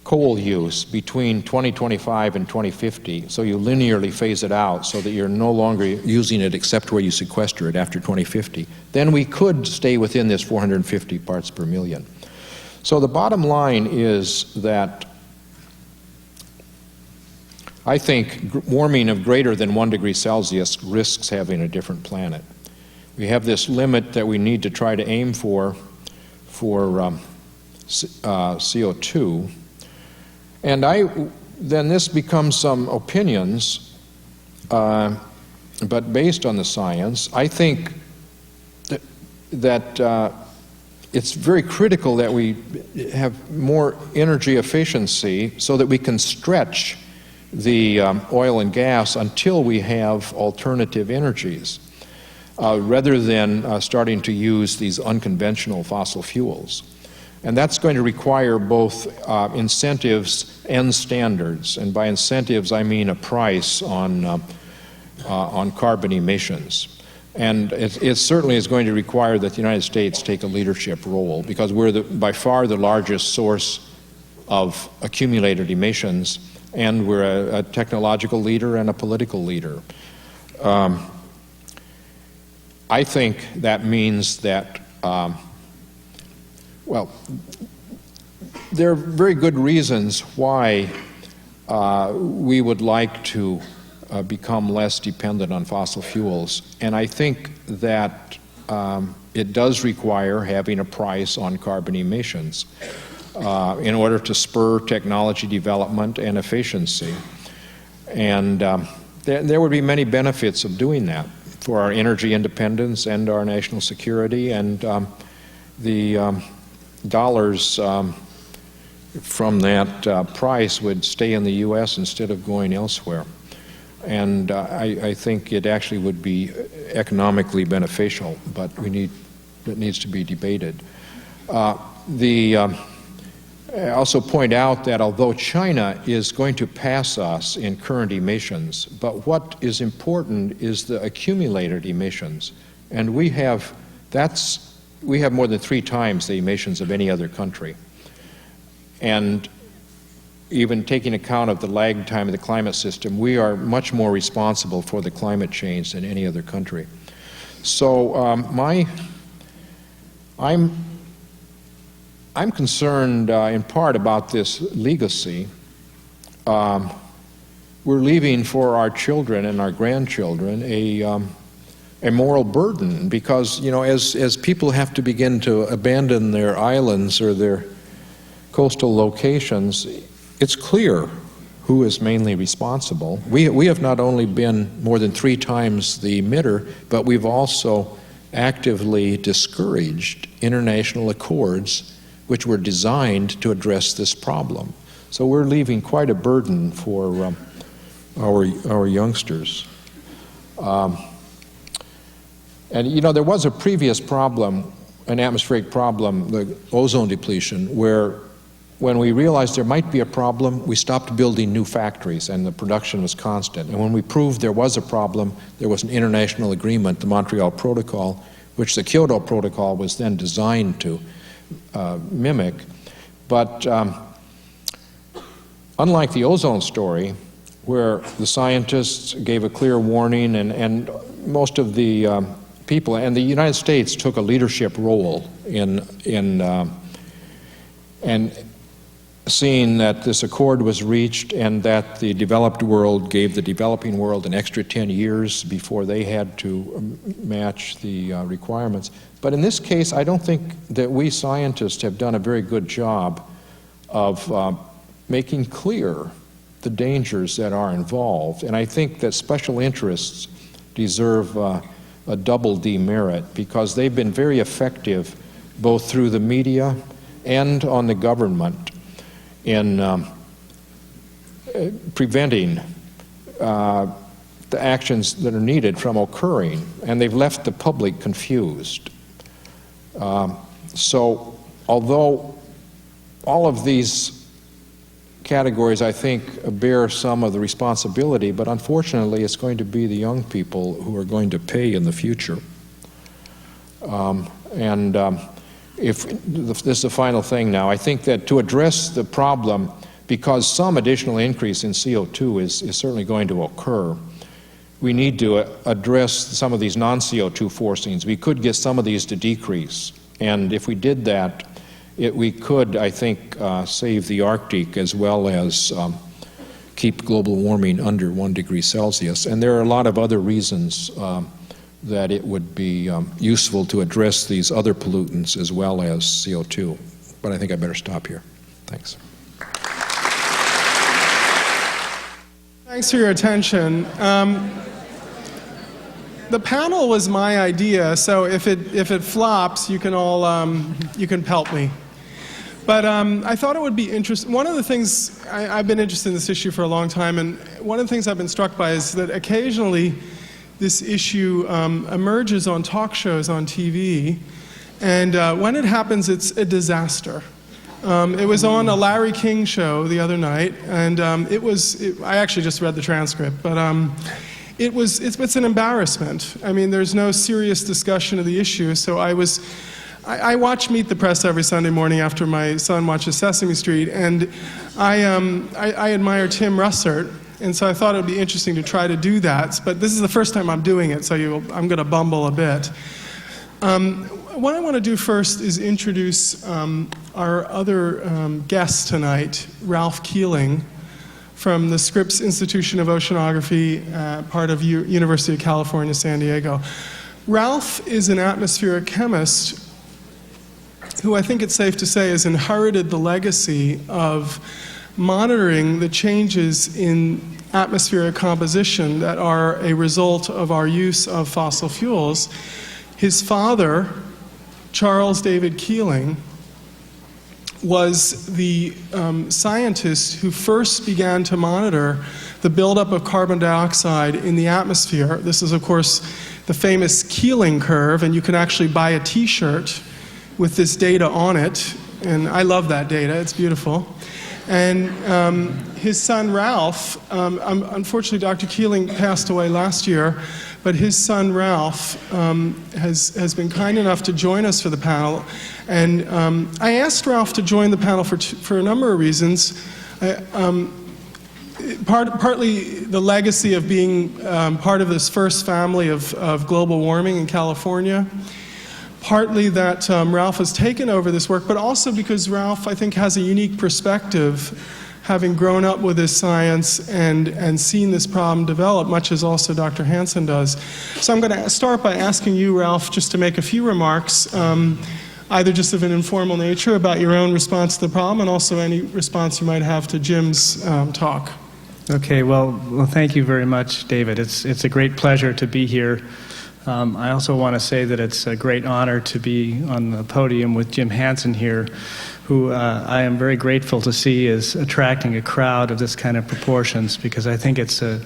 B: coal use between 2025 and 2050, so you linearly phase it out so that you're no longer using it except where you sequester it after 2050, then we could stay within this 450 parts per million. So the bottom line is that I think warming of greater than 1 degree Celsius risks having a different planet. We have this limit that we need to try to aim for CO2. And then this becomes some opinions, but based on the science, I think that it's very critical that we have more energy efficiency so that we can stretch the oil and gas until we have alternative energies, rather than starting to use these unconventional fossil fuels. And that's going to require both incentives and standards. And by incentives, I mean a price on carbon emissions. And it certainly is going to require that the United States take a leadership role, because we're by far the largest source of accumulated emissions, and we're a technological leader and a political leader. I think that means that well, there are very good reasons why we would like to become less dependent on fossil fuels. And I think that it does require having a price on carbon emissions in order to spur technology development and efficiency. And there would be many benefits of doing that for our energy independence and our national security, and the dollars from that price would stay in the U.S. instead of going elsewhere. And I think it actually would be economically beneficial, but that needs to be debated. I also point out that although China is going to pass us in current emissions, but what is important is the accumulated emissions. And we have more than 3 times the emissions of any other country. And even taking account of the lag time of the climate system, we are much more responsible for the climate change than any other country. So I'm concerned in part about this legacy. We're leaving for our children and our grandchildren a moral burden, because, you know, as people have to begin to abandon their islands or their coastal locations, it's clear who is mainly responsible. We have not only been more than 3 times the emitter, but we've also actively discouraged international accords which were designed to address this problem. So we're leaving quite a burden for our youngsters. And you know, there was a previous problem, an atmospheric problem, the ozone depletion, where when we realized there might be a problem, we stopped building new factories and the production was constant. And when we proved there was a problem, there was an international agreement, the Montreal Protocol, which the Kyoto Protocol was then designed to mimic. But unlike the ozone story, where the scientists gave a clear warning and most of the people, and the United States took a leadership role in seeing that this accord was reached and that the developed world gave the developing world an extra 10 years before they had to match the requirements. But in this case, I don't think that we scientists have done a very good job of making clear the dangers that are involved. And I think that special interests deserve a double demerit, because they've been very effective both through the media and on the government in preventing the actions that are needed from occurring, and they've left the public confused. So although all of these categories, I think, bear some of the responsibility, but unfortunately it's going to be the young people who are going to pay in the future. If this is the final thing now, I think that to address the problem, because some additional increase in CO2 is certainly going to occur, we need to address some of these non-CO2 forcings. We could get some of these to decrease, and if we did that, we could, I think, save the Arctic as well as keep global warming under 1 degree Celsius. And there are a lot of other reasons that it would be useful to address these other pollutants as well as CO2. But I think I better stop here. Thanks.
A: Thanks for your attention. The panel was my idea, so if it flops, you can all you can pelt me. But I thought it would be interesting. One of the things, I've been interested in this issue for a long time, and one of the things I've been struck by is that occasionally this issue emerges on talk shows on TV, and when it happens, it's a disaster. It was on a Larry King show the other night, and I actually just read the transcript, but it's an embarrassment. I mean, there's no serious discussion of the issue, so I watch Meet the Press every Sunday morning after my son watches Sesame Street, and I admire Tim Russert, and so I thought it would be interesting to try to do that, but this is the first time I'm doing it, so I'm going to bumble a bit. What I want to do first is introduce our other guest tonight, Ralph Keeling, from the Scripps Institution of Oceanography, part of University of California, San Diego. Ralph is an atmospheric chemist who I think it's safe to say has inherited the legacy of monitoring the changes in atmospheric composition that are a result of our use of fossil fuels. His father, Charles David Keeling, was the scientist who first began to monitor the buildup of carbon dioxide in the atmosphere. This is, of course, the famous Keeling curve, and you can actually buy a t-shirt with this data on it, and I love that data, it's beautiful. And his son Ralph, unfortunately Dr. Keeling passed away last year, but his son Ralph has been kind enough to join us for the panel. And I asked Ralph to join the panel for a number of reasons. Partly the legacy of being part of this first family of global warming in California. Partly that Ralph has taken over this work, but also because Ralph, I think, has a unique perspective, having grown up with this science and seen this problem develop, much as also Dr. Hansen does. So I'm going to start by asking you, Ralph, just to make a few remarks, either just of an informal nature about your own response to the problem and also any response you might have to Jim's talk.
C: Okay, well, thank you very much, David. It's a great pleasure to be here. I also want to say that it's a great honor to be on the podium with Jim Hansen here, who I am very grateful to see is attracting a crowd of this kind of proportions, because I think it's a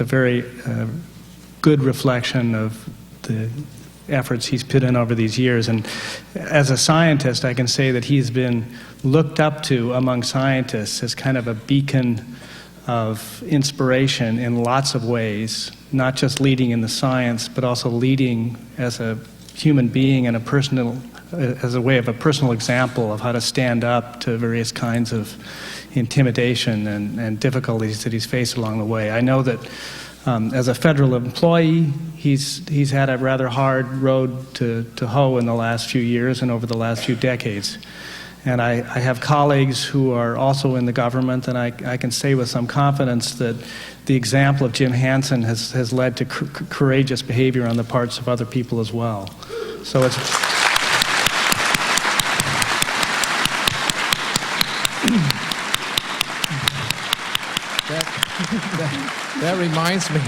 C: very good reflection of the efforts he's put in over these years. And as a scientist, I can say that he's been looked up to among scientists as kind of a beacon of inspiration in lots of ways, not just leading in the science, but also leading as a human being and as a way of a personal example of how to stand up to various kinds of intimidation and difficulties that he's faced along the way. I know that as a federal employee, he's had a rather hard road to hoe in the last few years and over the last few decades. And I have colleagues who are also in the government, and I can say with some confidence that the example of Jim Hansen has led to courageous behavior on the parts of other people as well. So it's...
B: That reminds me,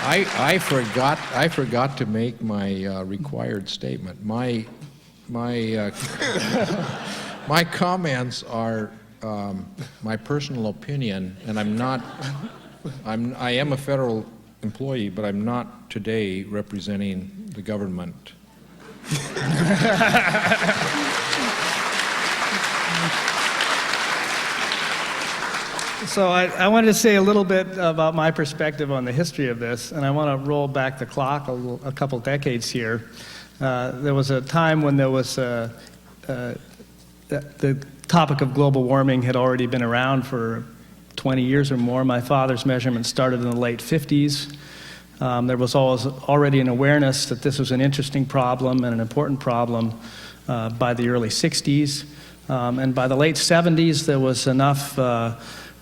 B: I forgot to make my required statement. My comments are my personal opinion, and I am a federal employee, but I'm not today representing the government.
C: So I wanted to say a little bit about my perspective on the history of this, and I want to roll back the clock a couple decades here. There was a time when there was the topic of global warming had already been around for 20 years or more. My father's measurements started in the late 50s. There was already an awareness that this was an interesting problem and an important problem by the early 60s. And by the late 70s, there was enough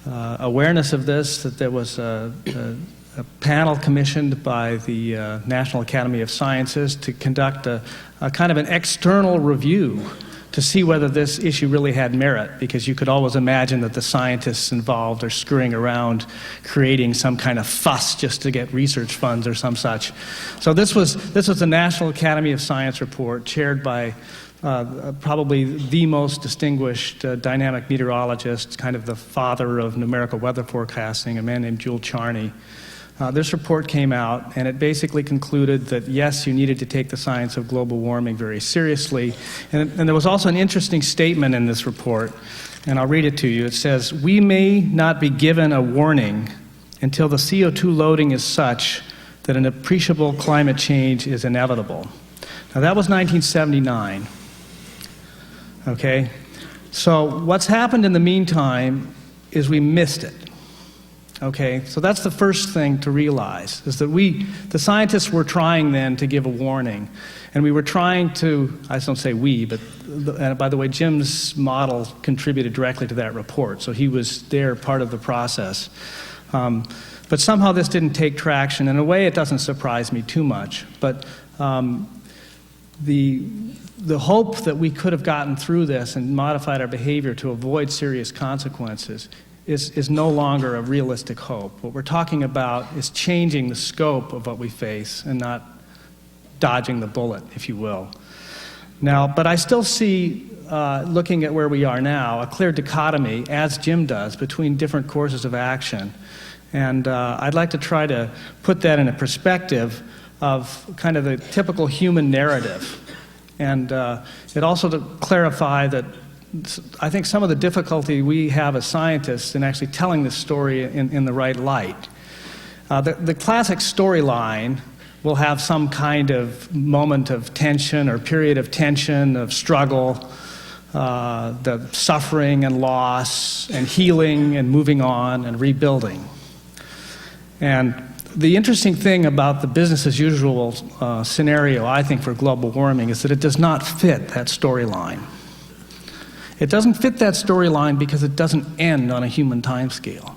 C: awareness of this that there was a panel commissioned by the National Academy of Sciences to conduct a kind of an external review to see whether this issue really had merit, because you could always imagine that the scientists involved are screwing around, creating some kind of fuss just to get research funds or some such. So this was the National Academy of Science report, chaired by probably the most distinguished dynamic meteorologist, kind of the father of numerical weather forecasting, a man named Jules Charney. This report came out, and it basically concluded that, yes, you needed to take the science of global warming very seriously. And there was also an interesting statement in this report, and I'll read it to you. It says, "We may not be given a warning until the CO2 loading is such that an appreciable climate change is inevitable." Now, that was 1979. Okay? So what's happened in the meantime is we missed it. Okay, so that's the first thing to realize, is that the scientists were trying then to give a warning, and we were trying to, I don't say we, but by the way, Jim's model contributed directly to that report, so he was there, part of the process. But somehow this didn't take traction. In a way, it doesn't surprise me too much, but the hope that we could have gotten through this and modified our behavior to avoid serious consequences is no longer a realistic hope. What we're talking about is changing the scope of what we face and not dodging the bullet, if you will. Now, but I still see, looking at where we are now, a clear dichotomy, as Jim does, between different courses of action. And I'd like to try to put that in a perspective of kind of the typical human narrative. And it also to clarify that I think some of the difficulty we have as scientists in actually telling this story in the right light. The classic storyline will have some kind of moment of tension or period of tension, of struggle, the suffering and loss and healing and moving on and rebuilding. And the interesting thing about the business as usual scenario, I think, for global warming is that it does not fit that storyline. It doesn't fit that storyline because it doesn't end on a human timescale.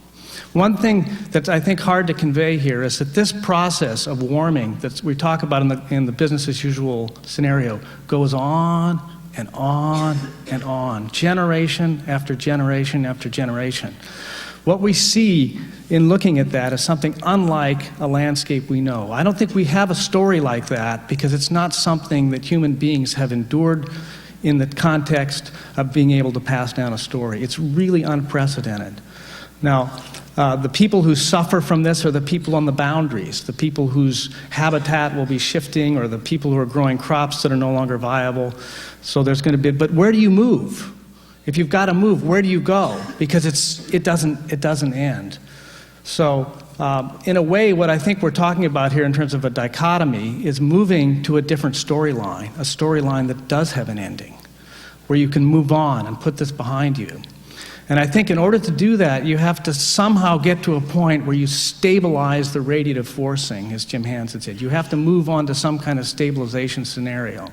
C: One thing that's, I think, hard to convey here is that this process of warming that we talk about in the business as usual scenario goes on and on and on, generation after generation after generation. What we see in looking at that is something unlike a landscape we know. I don't think we have a story like that because it's not something that human beings have endured in the context of being able to pass down a story. It's really unprecedented. Now, the people who suffer from this are the people on the boundaries, the people whose habitat will be shifting, or the people who are growing crops that are no longer viable. So there's going to be, but where do you move? If you've got to move, where do you go? Because it doesn't end. So in a way, what I think we're talking about here in terms of a dichotomy is moving to a different storyline, a storyline that does have an ending, where you can move on and put this behind you. And I think in order to do that, you have to somehow get to a point where you stabilize the radiative forcing, as Jim Hansen said. You have to move on to some kind of stabilization scenario.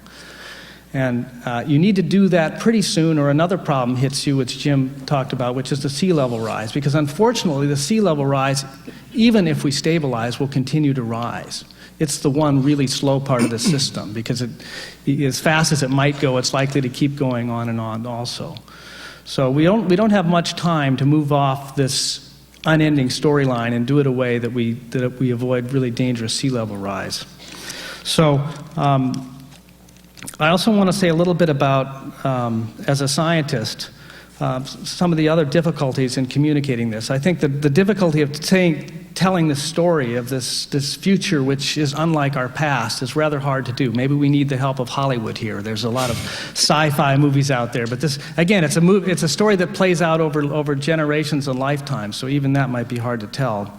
C: And you need to do that pretty soon, or another problem hits you, which Jim talked about, which is the sea level rise. Because unfortunately, the sea level rise, even if we stabilize, will continue to rise. It's the one really slow part of the system, because as fast as it might go, it's likely to keep going on and on also. So we don't have much time to move off this unending storyline and do it in a way that we avoid really dangerous sea level rise. So I also want to say a little bit about, as a scientist, some of the other difficulties in communicating this. I think that the difficulty of telling the story of this future, which is unlike our past, is rather hard to do. Maybe we need the help of Hollywood here. There's a lot of sci-fi movies out there, but this, again, it's a story that plays out over generations and lifetimes, so even that might be hard to tell.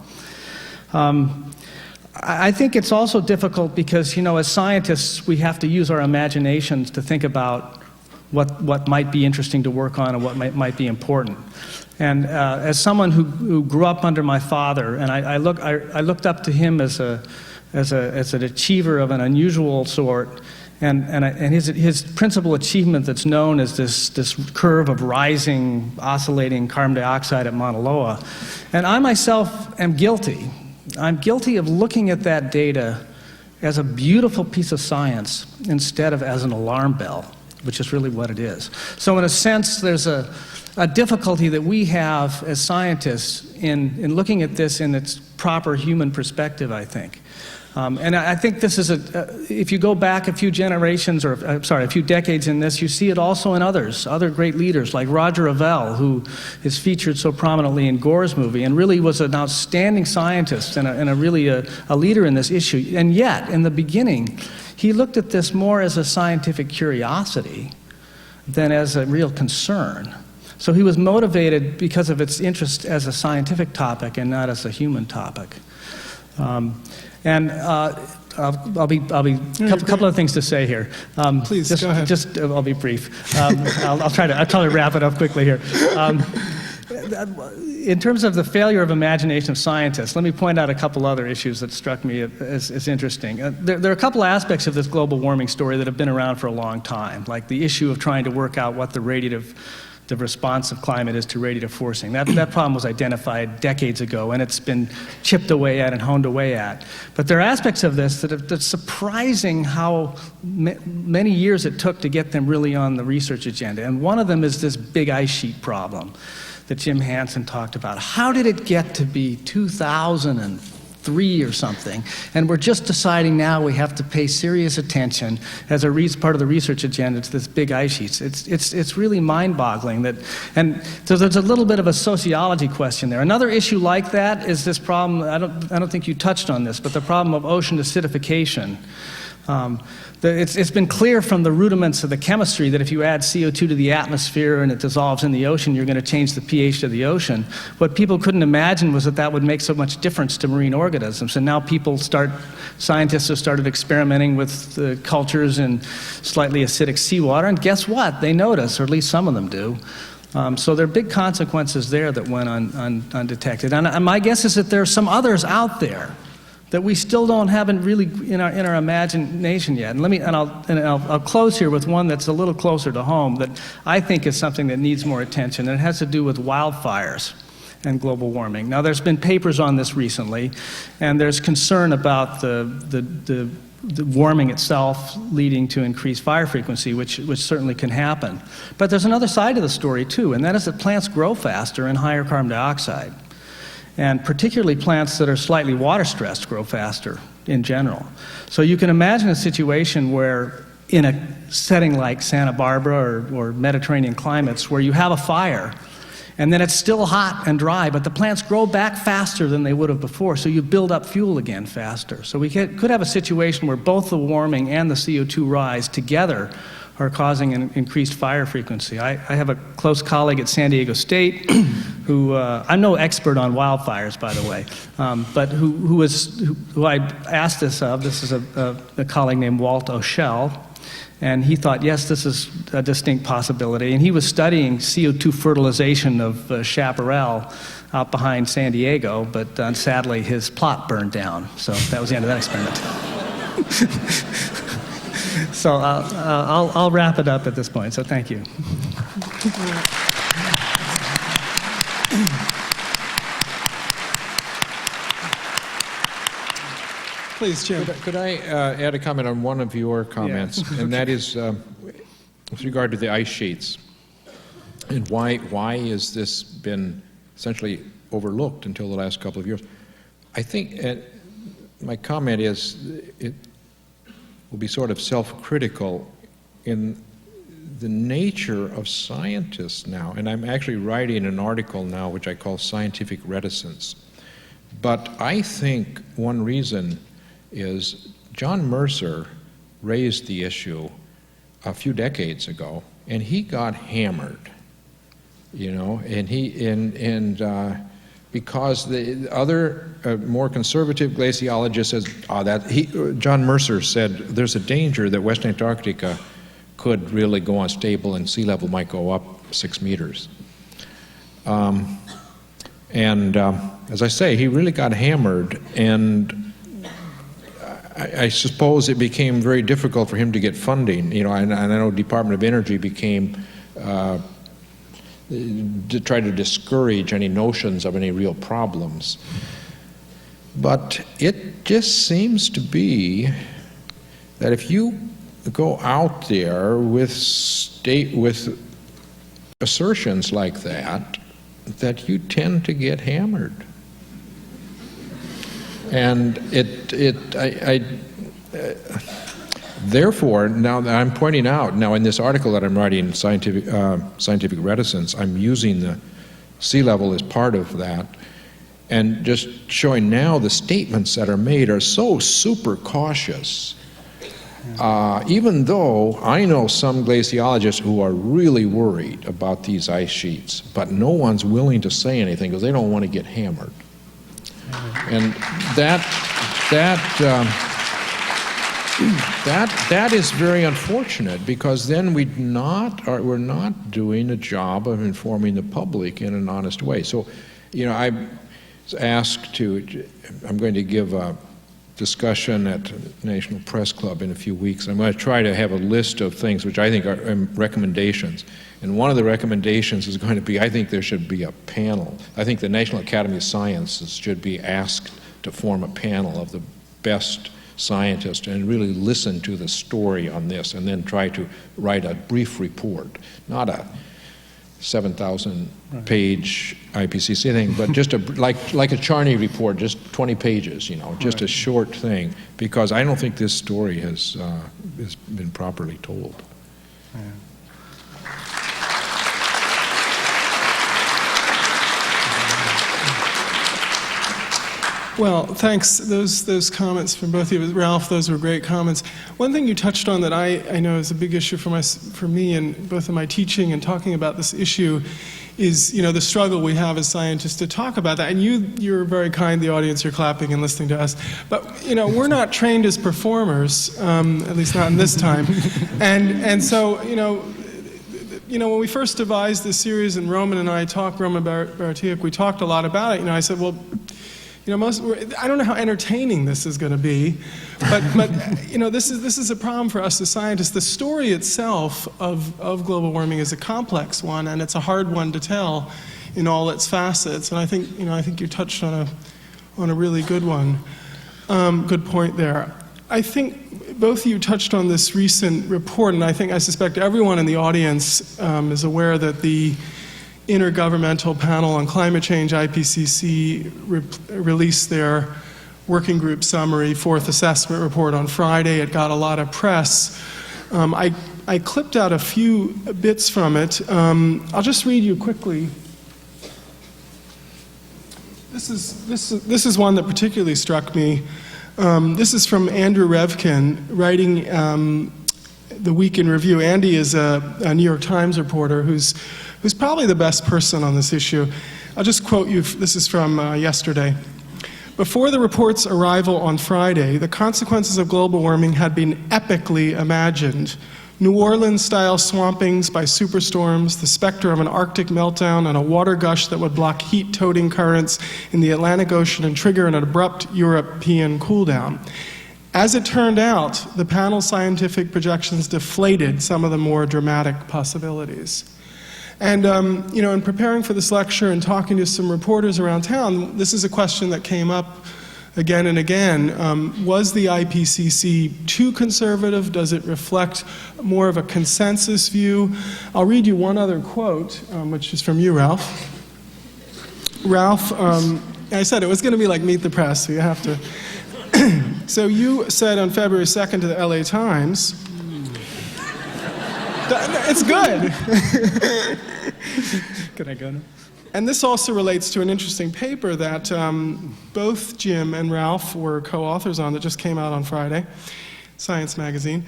C: I think it's also difficult because, as scientists, we have to use our imaginations to think about what might be interesting to work on and what might be important. And as someone who grew up under my father, and I looked up to him as an achiever of an unusual sort, and his principal achievement that's known as this curve of rising, oscillating carbon dioxide at Mauna Loa. And I myself am guilty. I'm guilty of looking at that data as a beautiful piece of science instead of as an alarm bell, which is really what it is. So in a sense, there's a difficulty that we have as scientists in looking at this in its proper human perspective, I think. And I think this is if you go back a few generations, or a few decades in this, you see it also in other great leaders, like Roger Avell, who is featured so prominently in Gore's movie, and really was an outstanding scientist and really a leader in this issue. And yet, in the beginning, he looked at this more as a scientific curiosity than as a real concern. So he was motivated because of its interest as a scientific topic and not as a human topic. And I'll be couple of things to say here.
A: Please, go ahead.
C: I'll be brief. I'll try to wrap it up quickly here. In terms of the failure of imagination of scientists, let me point out a couple other issues that struck me as interesting. There are a couple aspects of this global warming story that have been around for a long time, like the issue of trying to work out what the response of climate is to radiative forcing. That problem was identified decades ago, and it's been chipped away at and honed away at. But there are aspects of this that's surprising how many years it took to get them really on the research agenda. And one of them is this big ice sheet problem that Jim Hansen talked about. How did it get to be 2003 or something, and we're just deciding now we have to pay serious attention as part of the research agenda to this big ice sheets? It's really mind-boggling and so there's a little bit of a sociology question there. Another issue like that is this problem. I don't think you touched on this, but the problem of ocean acidification. It's been clear from the rudiments of the chemistry that if you add CO2 to the atmosphere and it dissolves in the ocean, you're going to change the pH of the ocean. What people couldn't imagine was that would make so much difference to marine organisms. And now scientists have started experimenting with cultures in slightly acidic seawater, and guess what? They notice, or at least some of them do. So there are big consequences there that went undetected. And my guess is that there are some others out there that we still haven't really in our imagination yet. And I'll close here with one that's a little closer to home that I think is something that needs more attention, and it has to do with wildfires and global warming. Now, there's been papers on this recently, and there's concern about the warming itself leading to increased fire frequency, which certainly can happen. But there's another side of the story too, and that is that plants grow faster in higher carbon dioxide. And particularly plants that are slightly water stressed grow faster in general. So you can imagine a situation where in a setting like Santa Barbara or Mediterranean climates where you have a fire and then it's still hot and dry, but the plants grow back faster than they would have before, so you build up fuel again faster. So we could have a situation where both the warming and the CO2 rise together are causing an increased fire frequency. I have a close colleague at San Diego State who, I'm no expert on wildfires, by the way, but who I asked this of. This is a colleague named Walt O'Shell. And he thought, yes, this is a distinct possibility. And he was studying CO2 fertilization of chaparral out behind San Diego, but sadly his plot burned down. So that was the end of that experiment. So I'll wrap it up at this point. So thank you.
A: Please, Jim.
B: Could I add a comment on one of your comments?
C: Yeah.
B: And that is with regard to the ice sheets. And why has this been essentially overlooked until the last couple of years? I think my comment is it will be sort of self-critical in the nature of scientists now. And I'm actually writing an article now which I call Scientific Reticence. But I think one reason is John Mercer raised the issue a few decades ago, and he got hammered, you know, because the other more conservative glaciologists says John Mercer said there's a danger that West Antarctica could really go unstable and sea level might go up 6 meters. As I say, he really got hammered, and I suppose it became very difficult for him to get funding. You know, and I know Department of Energy became to try to discourage any notions of any real problems. But it just seems to be that if you go out there with assertions like that you tend to get hammered. And therefore, now that I'm pointing out, now in this article that I'm writing, Scientific Reticence, I'm using the sea level as part of that, and just showing now the statements that are made are so super cautious. Even though I know some glaciologists who are really worried about these ice sheets, but no one's willing to say anything because they don't want to get hammered. And that is very unfortunate, because then we're not doing a job of informing the public in an honest way. So, you know, I was asked I'm going to give a discussion at National Press Club in a few weeks. I'm going to try to have a list of things which I think are recommendations. And one of the recommendations is going to be, I think there should be a panel. I think the National Academy of Sciences should be asked to form a panel of the best scientists and really listen to the story on this, and then try to write a brief report, not a 7,000-page IPCC thing, but just like a Charney report, just 20 pages, you know, just a short thing, because I don't think this story has been properly told.
C: Yeah.
A: Well, thanks. Those comments from both of you, Ralph, those were great comments. One thing you touched on that I know is a big issue for me in both of my teaching and talking about this issue is, you know, the struggle we have as scientists to talk about that. And you're very kind, the audience, you're clapping and listening to us. But, you know, we're not trained as performers, at least not in this time. And so, you know, when we first devised this series, and Roman and I talked, Roman Baratiuk, we talked a lot about it. You know, I said, well, I don't know how entertaining this is going to be, but this is a problem for us as scientists. The story itself of global warming is a complex one, and it's a hard one to tell in all its facets. And I think you touched on a really good one, good point there. I think both of you touched on this recent report, and I suspect everyone in the audience is aware that the Intergovernmental Panel on Climate Change, IPCC, released their working group summary, fourth assessment report on Friday. It got a lot of press. I clipped out a few bits from it. I'll just read you quickly. This is one that particularly struck me. This is from Andrew Revkin, writing the Week in Review. Andy is a New York Times reporter who's probably the best person on this issue. I'll just quote you. This is from yesterday. Before the report's arrival on Friday, the consequences of global warming had been epically imagined. New Orleans-style swampings by superstorms, the specter of an Arctic meltdown, and a water gush that would block heat-toting currents in the Atlantic Ocean and trigger an abrupt European cooldown. As it turned out, the panel's scientific projections deflated some of the more dramatic possibilities. And, in preparing for this lecture and talking to some reporters around town, this is a question that came up again and again. Was the IPCC too conservative? Does it reflect more of a consensus view? I'll read you one other quote, which is from you, Ralph. Ralph, I said it was going to be like Meet the Press, so you have to. So you said on February 2nd to the LA Times, it's good.
C: Can I go now?
A: And this also relates to an interesting paper that both Jim and Ralph were co-authors on that just came out on Friday, Science Magazine.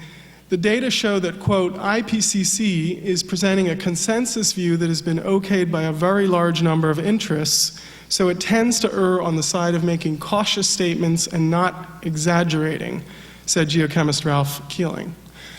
A: The data show that, quote, IPCC is presenting a consensus view that has been okayed by a very large number of interests, so it tends to err on the side of making cautious statements and not exaggerating, said geochemist Ralph Keeling.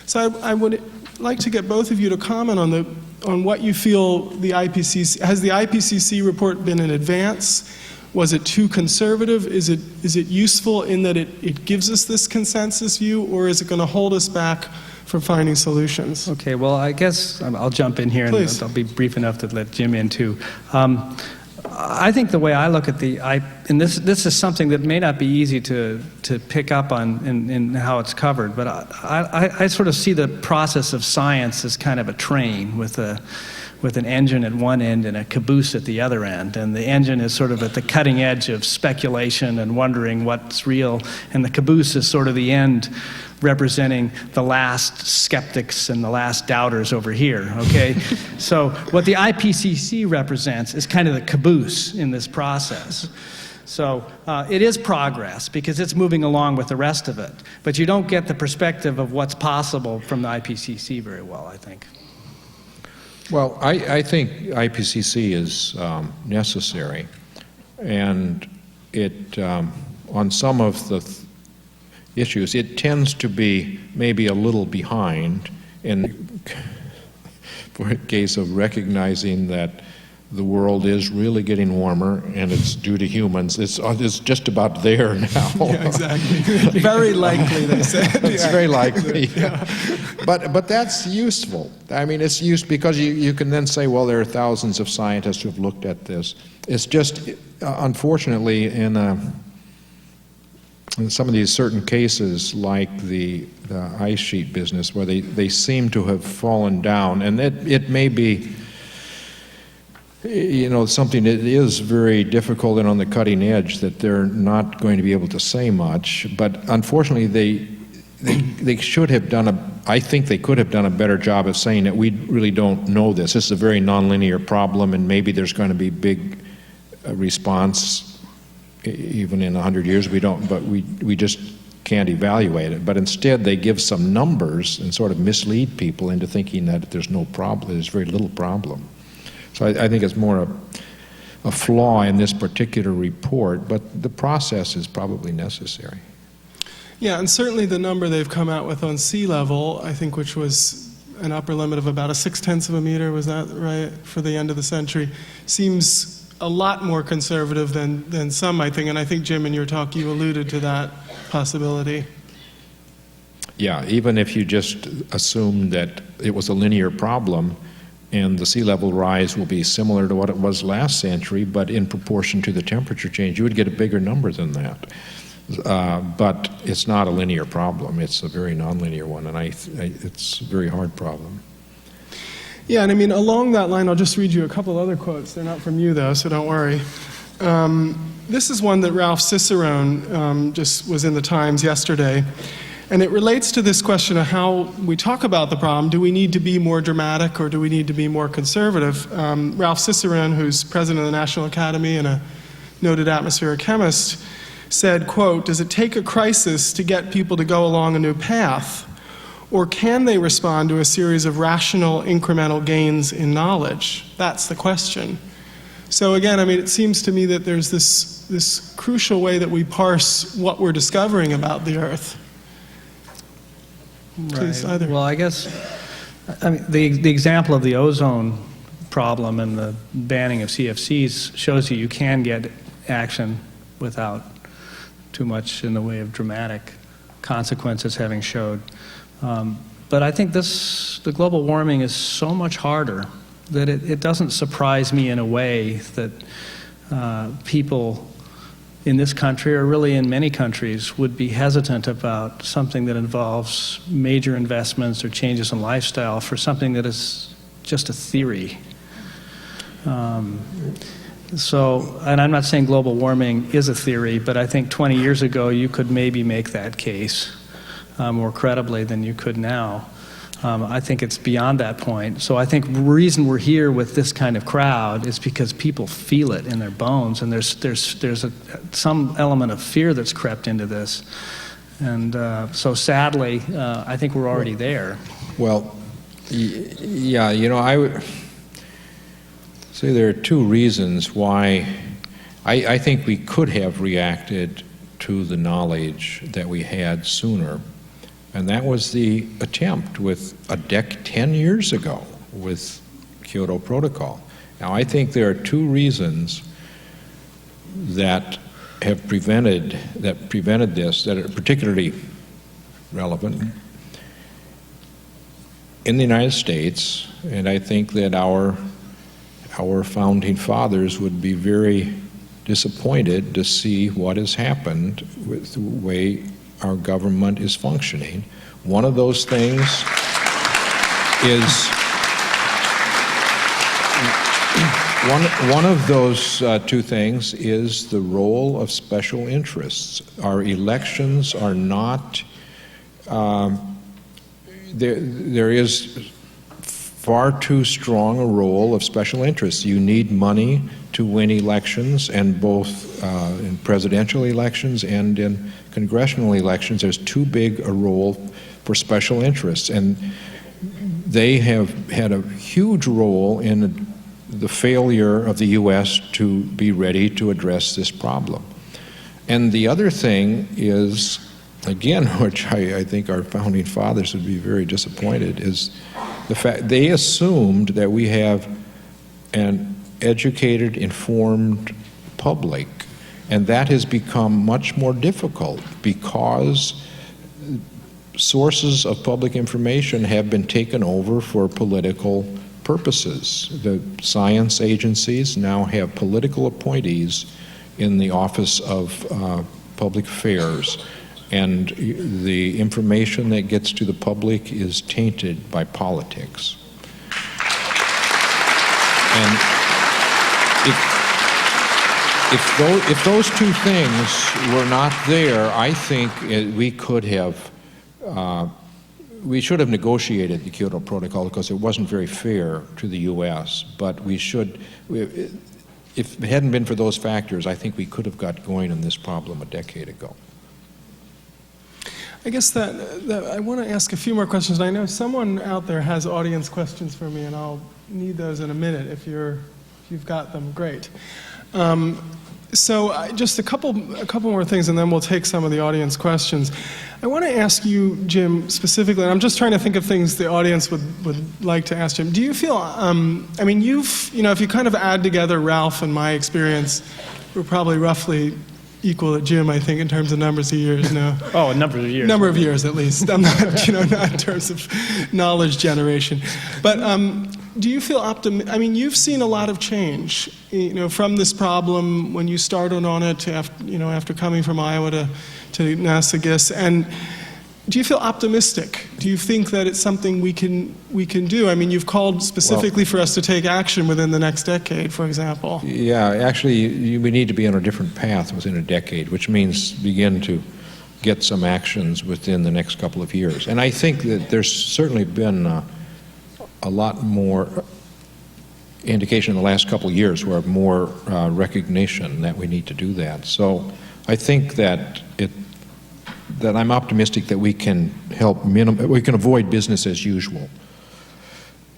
A: So I would like to get both of you to comment on what you feel the IPCC, has the IPCC report been in advance? Was it too conservative? Is it useful in that it gives us this consensus view, or is it going to hold us back from finding solutions?
C: Okay, well, I guess I'll jump in here.
A: Please.
C: And I'll be brief enough to let Jim in too. I think the way I look at and this is something that may not be easy to pick up on in how it's covered, but I sort of see the process of science as kind of a train with an engine at one end and a caboose at the other end. And the engine is sort of at the cutting edge of speculation and wondering what's real, and the caboose is sort of the end, representing the last skeptics and the last doubters over here, okay? So what the IPCC represents is kind of the caboose in this process. So it is progress because it's moving along with the rest of it, but you don't get the perspective of what's possible from the IPCC very well, I think.
B: Well, I think IPCC is necessary, and it, on some of the issues, it tends to be maybe a little behind in for a case of recognizing that the world is really getting warmer and it's due to humans. It's just about there now.
A: Yeah, exactly. Very likely, they said.
B: It's very likely. Yeah. But that's useful. I mean, it's used because you can then say, well, there are thousands of scientists who have looked at this. It's just, unfortunately, in some of these certain cases, like the ice sheet business, where they seem to have fallen down, and it may be, something that is very difficult and on the cutting edge, that they're not going to be able to say much. But unfortunately, they should have I think they could have done a better job of saying that we really don't know this. This is a very nonlinear problem, and maybe there's going to be big response even in 100 years. We don't, but we just can't evaluate it. But instead, they give some numbers and sort of mislead people into thinking that there's no problem, there's very little problem. So I think it's more a flaw in this particular report, but the process is probably necessary.
A: Yeah, and certainly the number they've come out with on sea level, I think, which was an upper limit of about a 0.6 of a meter, was that right, for the end of the century, seems a lot more conservative than some might think, and I think, Jim, in your talk, you alluded to that possibility.
B: Yeah, even if you just assume that it was a linear problem and the sea level rise will be similar to what it was last century, but in proportion to the temperature change, you would get a bigger number than that. But it's not a linear problem. It's a very nonlinear one, and it's a very hard problem.
A: Yeah, and I mean, along that line, I'll just read you a couple other quotes. They're not from you, though, so don't worry. This is one that Ralph Cicerone just was in the Times yesterday. And it relates to this question of how we talk about the problem. Do we need to be more dramatic or do we need to be more conservative? Ralph Cicerone, who's president of the National Academy and a noted atmospheric chemist, said, quote, "Does it take a crisis to get people to go along a new path? Or can they respond to a series of rational incremental gains in knowledge?" That's the question. So again, I mean, it seems to me that there's this crucial way that we parse what we're discovering about the Earth. Please,
C: Right.
A: either.
C: Well, I guess, I mean, the example of the ozone problem and the banning of CFCs shows you can get action without too much in the way of dramatic consequences having showed. But I think the global warming is so much harder that it doesn't surprise me in a way that people in this country, or really in many countries, would be hesitant about something that involves major investments or changes in lifestyle for something that is just a theory. So, and I'm not saying global warming is a theory, but I think 20 years ago you could maybe make that case more credibly than you could now. I think it's beyond that point. So I think the reason we're here with this kind of crowd is because people feel it in their bones, and there's some element of fear that's crept into this. And so sadly, I think we're already there.
B: Well, yeah, you know, I would say there are two reasons why I think we could have reacted to the knowledge that we had sooner. And that was the attempt with 10 years ago with Kyoto Protocol. Now, I think there are two reasons that have prevented this, that are particularly relevant. In the United States, and I think that our founding fathers would be very disappointed to see what has happened with the way our government is functioning. One of those things is one of those two things is the role of special interests. Our elections are not there is far too strong a role of special interests. You need money to win elections, and both in presidential elections and in congressional elections, there's too big a role for special interests. And they have had a huge role in the failure of the U.S. to be ready to address this problem. And the other thing is, again, which I think our founding fathers would be very disappointed, is the fact they assumed that we have an educated, informed public, and that has become much more difficult because sources of public information have been taken over for political purposes. The science agencies now have political appointees in the Office of Public Affairs, and the information that gets to the public is tainted by politics. And if those two things were not there, I think we could have, we should have negotiated the Kyoto Protocol because it wasn't very fair to the U.S., but we should, if it hadn't been for those factors, I think we could have got going on this problem a decade ago.
A: I guess that I want to ask a few more questions. I know someone out there has audience questions for me, and I'll need those in a minute. If you've got them, great. So just a couple more things, and then we'll take some of the audience questions. I want to ask you, Jim, specifically, and I'm just trying to think of things the audience would like to ask Jim. Do you feel, I mean, if you kind of add together Ralph and my experience, we're probably roughly equal to Jim, I think, in terms of numbers of years now.
C: Oh, a number of years.
A: Number of years, at least. I'm not, not in terms of knowledge generation. But do you feel optimistic? I mean, you've seen a lot of change, from this problem when you started on it to after coming from Iowa to NASA GIS. And do you feel optimistic? Do you think that it's something we can do? I mean, you've called specifically for us to take action within the next decade, for example.
B: Yeah, actually, we need to be on a different path within a decade, which means begin to get some actions within the next couple of years. And I think that there's certainly been a lot more indication in the last couple of years where more recognition that we need to do that. So I think that I'm optimistic that we can help we can avoid business as usual.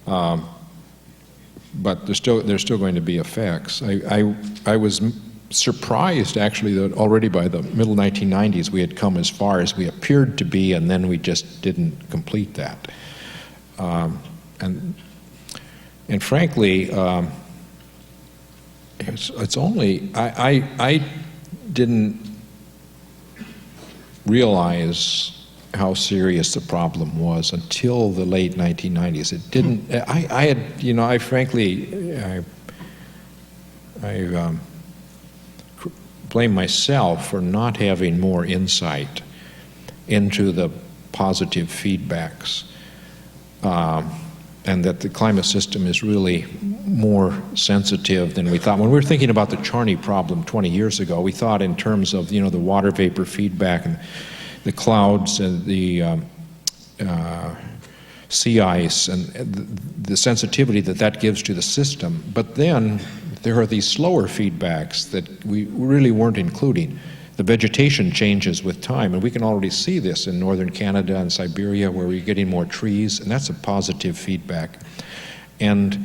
B: But there's still going to be effects. I was surprised actually that already by the middle 1990s we had come as far as we appeared to be, and then we just didn't complete that. And frankly, it's only I didn't realize how serious the problem was until the late 1990s. It didn't. I had, I frankly, I blame myself for not having more insight into the positive feedbacks, and that the climate system is really more sensitive than we thought. When we were thinking about the Charney problem 20 years ago, we thought in terms of, the water vapor feedback and the clouds and the sea ice and the sensitivity that gives to the system. But then there are these slower feedbacks that we really weren't including. The vegetation changes with time, and we can already see this in northern Canada and Siberia where we're getting more trees, and that's a positive feedback. And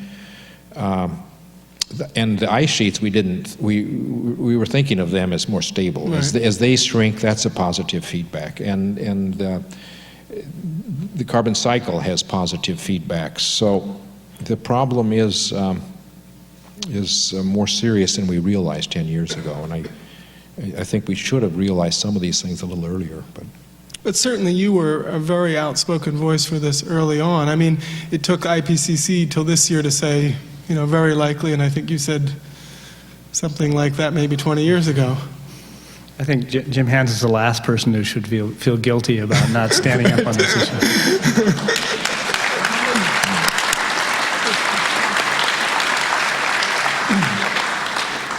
B: the ice sheets, we were thinking of them as more stable. Right. As they shrink, that's a positive feedback. And the carbon cycle has positive feedbacks. So the problem is more serious than we realized 10 years ago. And I think we should have realized some of these things a little earlier.
A: But certainly you were a very outspoken voice for this early on. I mean, it took IPCC till this year to say, very likely, and I think you said something like that maybe 20 years ago.
C: I think Jim Hansen's the last person who should feel guilty about not standing up on this issue.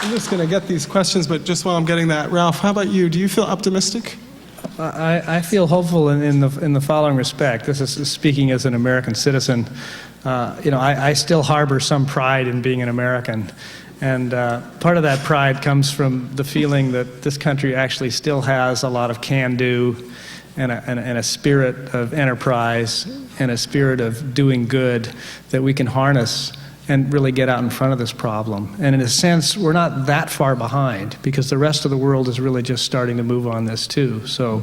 A: I'm just going to get these questions, but just while I'm getting that, Ralph, how about you? Do you feel optimistic?
C: I feel hopeful in the following respect. This is speaking as an American citizen. I still harbor some pride in being an American. And part of that pride comes from the feeling that this country actually still has a lot of can-do and a spirit of enterprise and a spirit of doing good that we can harness and really get out in front of this problem. And in a sense, we're not that far behind because the rest of the world is really just starting to move on this too. So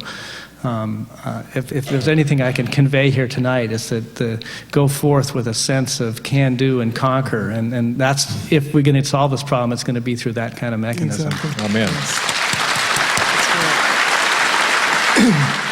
C: if there's anything I can convey here tonight, it's that go forth with a sense of can do and conquer. And that's, if we're going to solve this problem, it's going to be through that kind of mechanism.
A: Exactly.
B: Amen.
A: That's